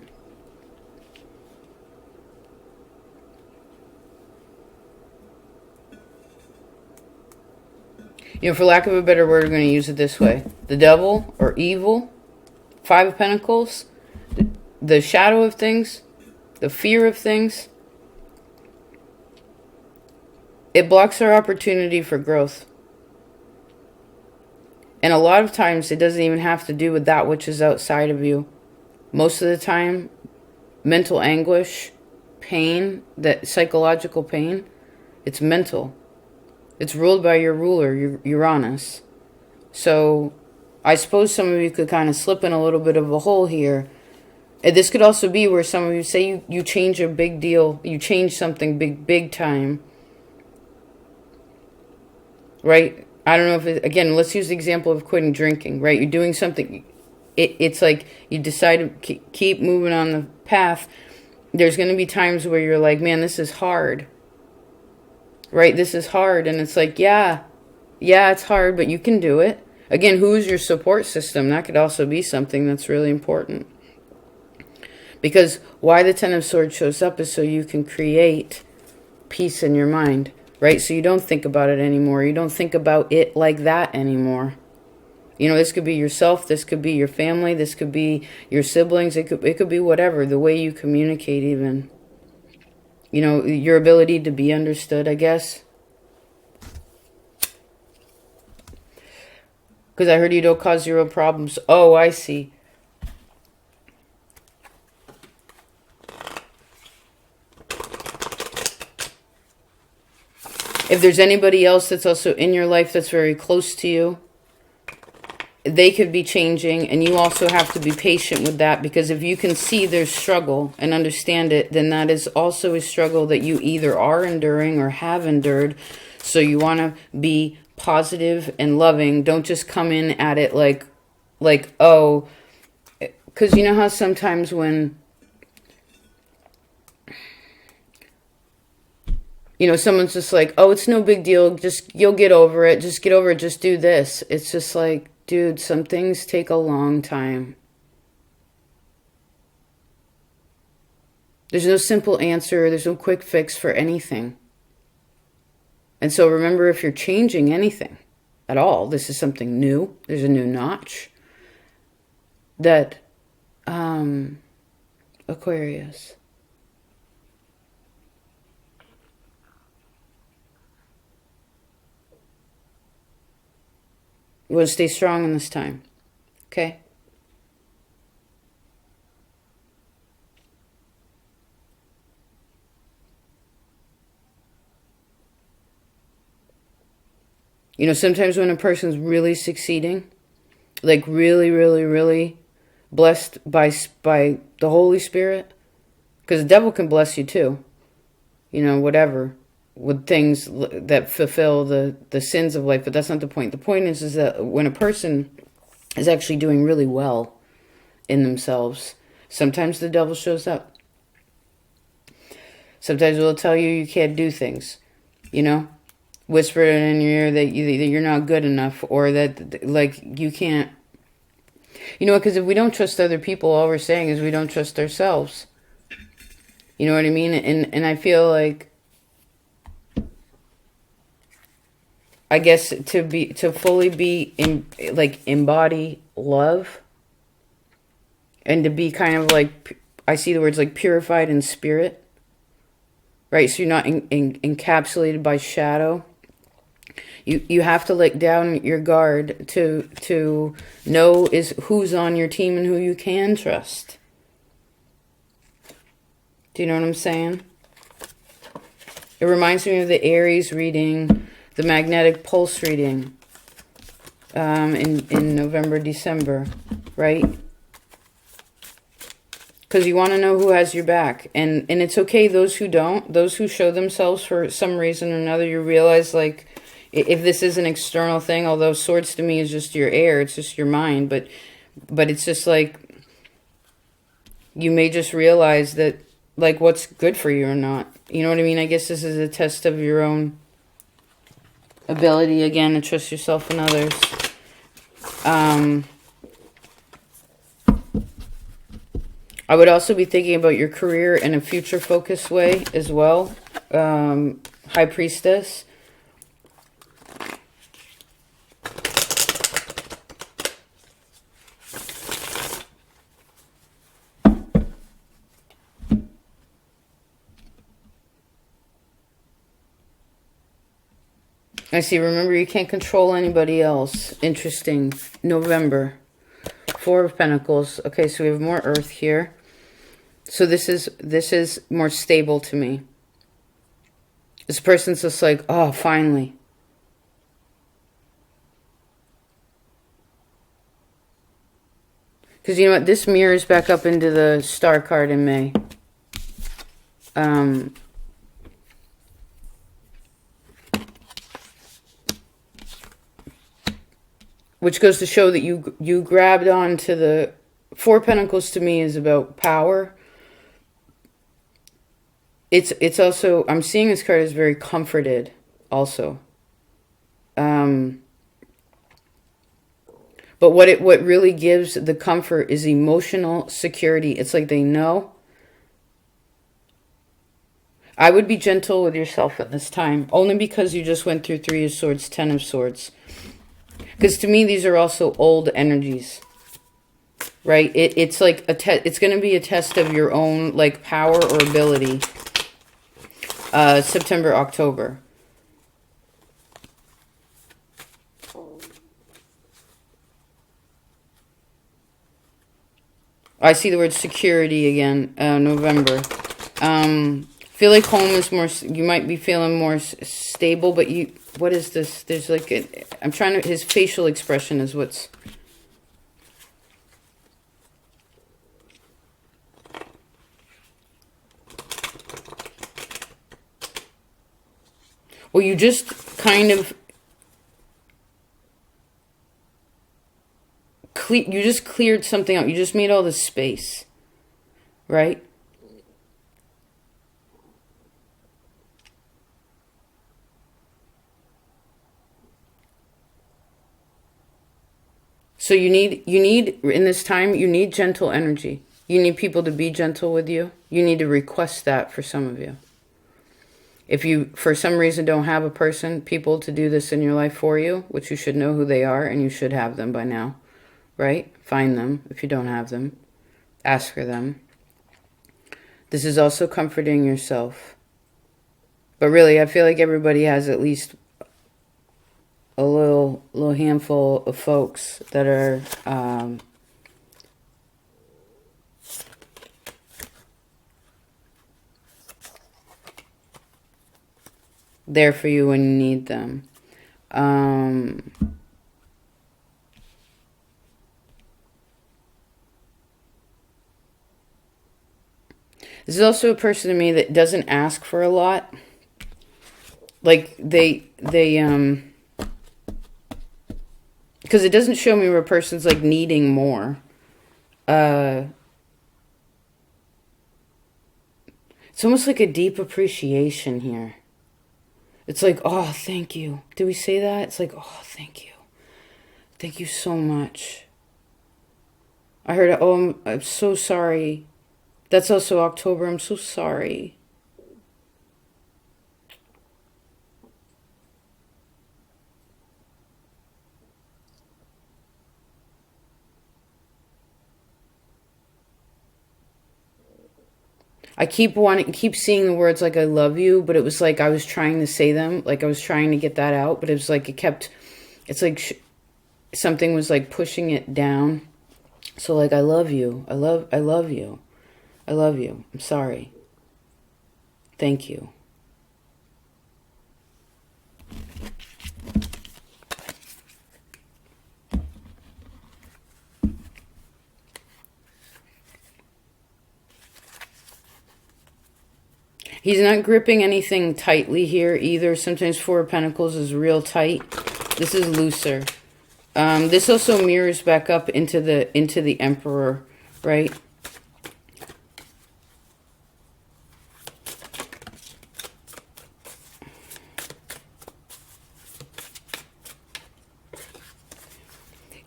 Speaker 1: You know, for lack of a better word, we're going to use it this way. The devil or evil, Five of Pentacles, the shadow of things, the fear of things, it blocks our opportunity for growth. And a lot of times it doesn't even have to do with that which is outside of you. Most of the time, mental anguish, pain, that psychological pain, it's mental. It's ruled by your ruler, Uranus. So I suppose some of you could kind of slip in a little bit of a hole here. And this could also be where some of you say you change a big deal, you change something big time. Right? I don't know if again, let's use the example of quitting drinking, right? You're doing something, it's like you decide to keep moving on the path. There's going to be times where you're like, man, this is hard. Right? This is hard. And it's like, yeah, it's hard, but you can do it. Again, who's your support system? That could also be something that's really important. Because why the Ten of Swords shows up is so you can create peace in your mind. Right? So you don't think about it anymore. You don't think about it like that anymore. You know, this could be yourself. This could be your family. This could be your siblings. It could be whatever. The way you communicate even. You know, your ability to be understood, I guess. Because I heard you don't cause zero problems. Oh, I see. If there's anybody else that's also in your life that's very close to you, they could be changing, and you also have to be patient with that, because if you can see their struggle and understand it, then that is also a struggle that you either are enduring or have endured. So you want to be positive and loving. Don't just come in at it like oh, because you know how sometimes when you know, someone's just like, oh, it's no big deal. You'll get over it. Just get over it. Just do this. It's just like, dude, some things take a long time. There's no simple answer. There's no quick fix for anything. And so remember, if you're changing anything at all, this is something new. There's a new notch. That, Aquarius. You want to stay strong in this time. Okay? You know, sometimes when a person's really succeeding, like really, really, really blessed by the Holy Spirit, because the devil can bless you too. You know, whatever. With things that fulfill the sins of life, but that's not the point. The point is that when a person is actually doing really well in themselves, sometimes the devil shows up. Sometimes it'll tell you you can't do things, you know, whisper it in your ear that you're not good enough, or that like you can't, you know, because if we don't trust other people, all we're saying is we don't trust ourselves. You know what I mean? And I feel like, I guess to fully be embody love, and to be kind of like, I see the words like purified in spirit, right? So you're not encapsulated by shadow. You have to let down your guard to know who's on your team and who you can trust. Do you know what I'm saying? It reminds me of the Aries reading, the magnetic pulse reading in November, December, right? Because you want to know who has your back. And it's okay, those who don't, those who show themselves for some reason or another, you realize, like, if this is an external thing, although swords to me is just your air, it's just your mind, but it's just like, you may just realize that, like, what's good for you or not. You know what I mean? I guess this is a test of your own ability, again, to trust yourself and others. I would also be thinking about your career in a future-focused way as well. High Priestess. I see. Remember, you can't control anybody else. Interesting. November. Four of Pentacles. Okay, so we have more Earth here. So this is more stable to me. This person's just like, oh, finally. Because you know what? This mirrors back up into the Star card in May. Which goes to show that you grabbed on to the... Four Pentacles to me is about power. It's also... I'm seeing this card as very comforted also. But what really gives the comfort is emotional security. It's like they know. I would be gentle with yourself at this time. Only because you just went through Three of Swords, Ten of Swords. Because to me, these are also old energies. Right? It's like it's going to be a test of your own like power or ability. September, October. I see the word security again. November. Feel like home is more... You might be feeling more stable, but you... What is this? There's like... I'm trying to... His facial expression is what's... Well, you just kind of... You just cleared something out. You just made all this space. Right? So you need, in this time, you need gentle energy. You need people to be gentle with you. You need to request that for some of you. If you, for some reason, don't have a person, people to do this in your life for you, which you should know who they are, and you should have them by now. Right? Find them if you don't have them. Ask for them. This is also comforting yourself. But really, I feel like everybody has at least a little handful of folks that are there for you when you need them. This is also a person to me that doesn't ask for a lot. Like they because it doesn't show me where a person's like needing more. It's almost like a deep appreciation here. It's like, oh, thank you. Did we say that? It's like, oh, thank you. Thank you so much. I heard, oh, I'm so sorry. That's also October. I'm so sorry. I keep seeing the words like I love you, but it was like I was trying to say them, like I was trying to get that out, but it was like it's like something was like pushing it down. So like, I love you. I love you. I love you. I'm sorry. Thank you. He's not gripping anything tightly here either. Sometimes Four of Pentacles is real tight. This is looser. This also mirrors back up into the Emperor, right?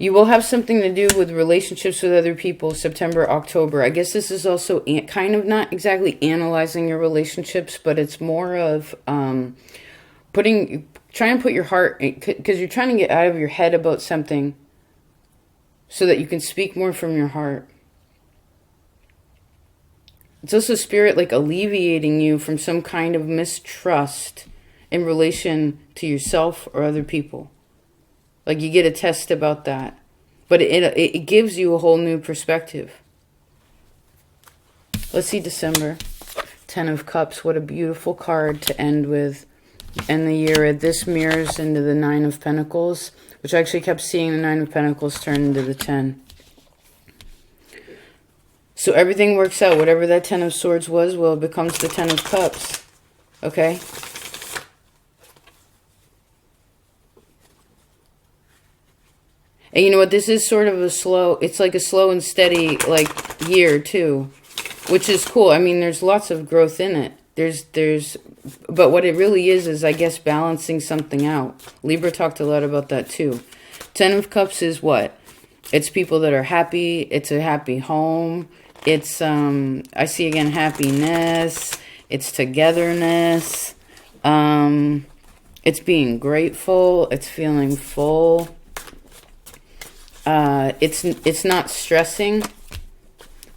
Speaker 1: You will have something to do with relationships with other people, September, October. I guess this is also kind of not exactly analyzing your relationships, but it's more of trying to put your heart, because you're trying to get out of your head about something so that you can speak more from your heart. It's also Spirit like alleviating you from some kind of mistrust in relation to yourself or other people. Like you get a test about that. But it gives you a whole new perspective. Let's see December. 10 of Cups. What a beautiful card to end with. End the year. This mirrors into the 9 of Pentacles, which I actually kept seeing the 9 of Pentacles turn into the 10. So everything works out. Whatever that 10 of Swords was, well, it becomes the 10 of Cups. Okay? And you know what? This is sort of a slow, it's like a slow and steady, like, year, too. Which is cool. I mean, there's lots of growth in it. But what it really is, I guess, balancing something out. Libra talked a lot about that, too. 10 of Cups is what? It's people that are happy. It's a happy home. It's, I see again, happiness. It's togetherness. It's being grateful. It's feeling full. It's not stressing.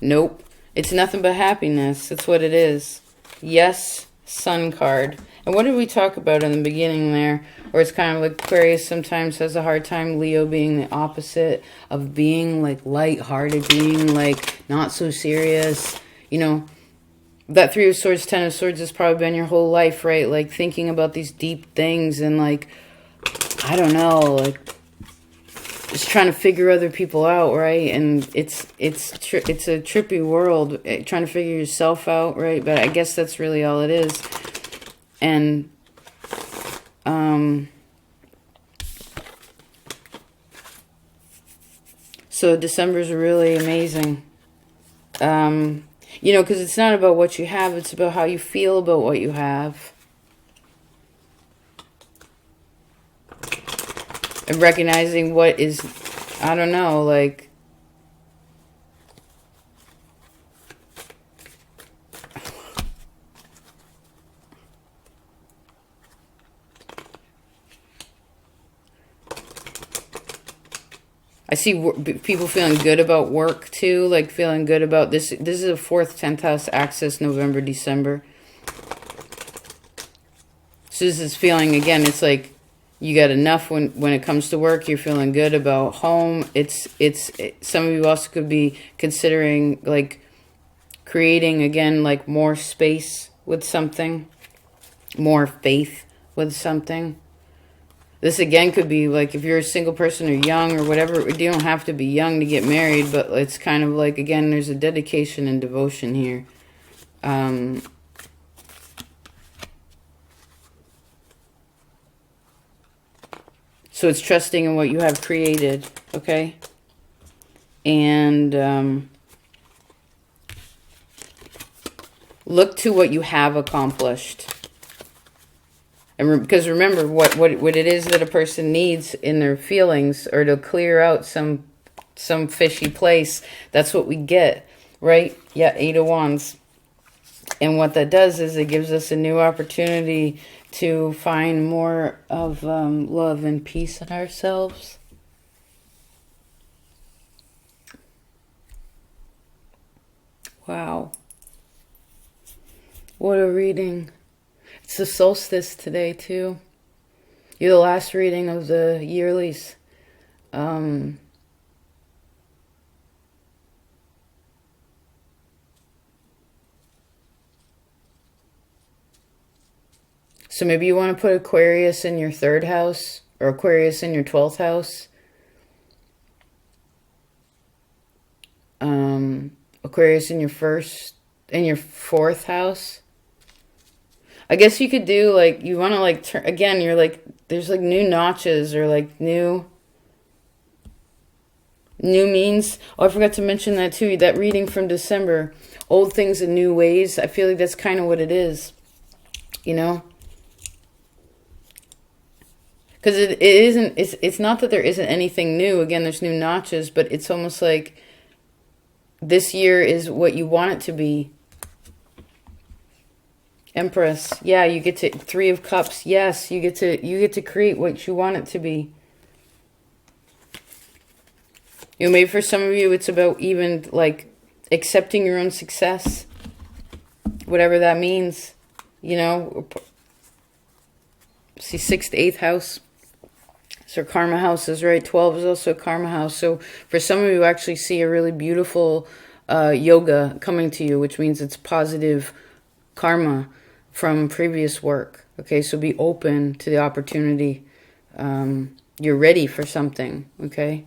Speaker 1: Nope. It's nothing but happiness. That's what it is. Yes, Sun card. And what did we talk about in the beginning there? Where it's kind of like Aquarius sometimes has a hard time. Leo being the opposite of being like lighthearted, being like not so serious. You know, that 3 of Swords, 10 of Swords has probably been your whole life, right? Like thinking about these deep things and like, I don't know, like just trying to figure other people out, right? And it's a trippy world, trying to figure yourself out, right? But I guess that's really all it is. And so December's really amazing. You know, because it's not about what you have, it's about how you feel about what you have. And recognizing what is, I don't know, like, I see people feeling good about work too, like feeling good about this. This is a 4th, 10th house axis, November, December. So this is feeling, again, it's like, you got enough when it comes to work. You're feeling good about home. Some of you also could be considering like creating again like more space with something, more faith with something. This again could be like if you're a single person or young or whatever. You don't have to be young to get married, but it's kind of like again there's a dedication and devotion here. So it's trusting in what you have created, okay? And look to what you have accomplished. And because remember, what it is that a person needs in their feelings or to clear out some fishy place, that's what we get, right? Yeah, 8 of Wands. And what that does is it gives us a new opportunity to find more of love and peace in ourselves. Wow. What a reading. It's the solstice today, too. You're the last reading of the yearlies. So maybe you want to put Aquarius in your 3rd house or Aquarius in your 12th house. Aquarius in your 4th house. I guess you could do like, you want to like, turn, again, you're like, there's like new notches or like new means. Oh, I forgot to mention that too. That reading from December, old things in new ways. I feel like that's kind of what it is, you know? Because it's not that there isn't anything new. Again, there's new notches, but it's almost like this year is what you want it to be. Empress. Yeah, you get to 3 of Cups. Yes, you get to create what you want it to be. You know, maybe for some of you it's about even like accepting your own success. Whatever that means, you know. See, 6th to 8th house. So karma houses, right? 12 is also a karma house. So for some of you, actually see a really beautiful yoga coming to you, which means it's positive karma from previous work. Okay, so be open to the opportunity. You're ready for something, okay?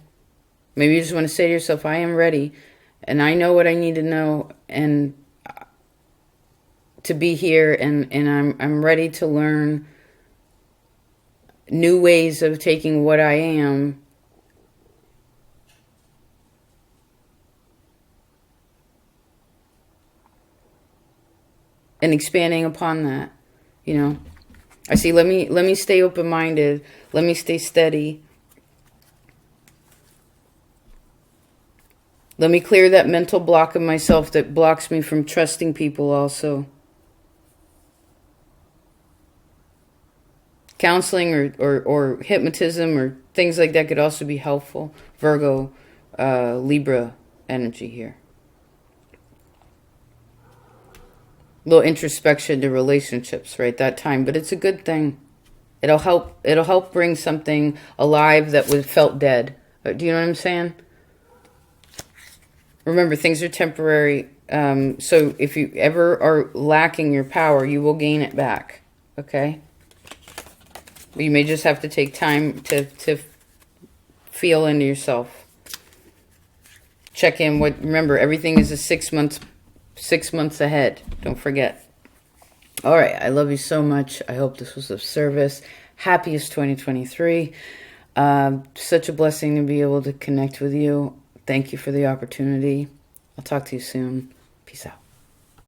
Speaker 1: Maybe you just want to say to yourself, I am ready, and I know what I need to know, and to be here, and I'm ready to learn new ways of taking what I am and expanding upon that, you know. I see, let me stay open-minded, let me stay steady. Let me clear that mental block of myself that blocks me from trusting people also. Counseling or hypnotism or things like that could also be helpful. Virgo, Libra energy here. Little introspection to relationships, right, that time. But it's a good thing. It'll help bring something alive that was felt dead. Do you know what I'm saying? Remember, things are temporary. So if you ever are lacking your power, you will gain it back. Okay? You may just have to take time to feel into yourself. Check in. Remember, everything is 6 months ahead. Don't forget. All right. I love you so much. I hope this was of service. Happiest 2023. Such a blessing to be able to connect with you. Thank you for the opportunity. I'll talk to you soon. Peace out.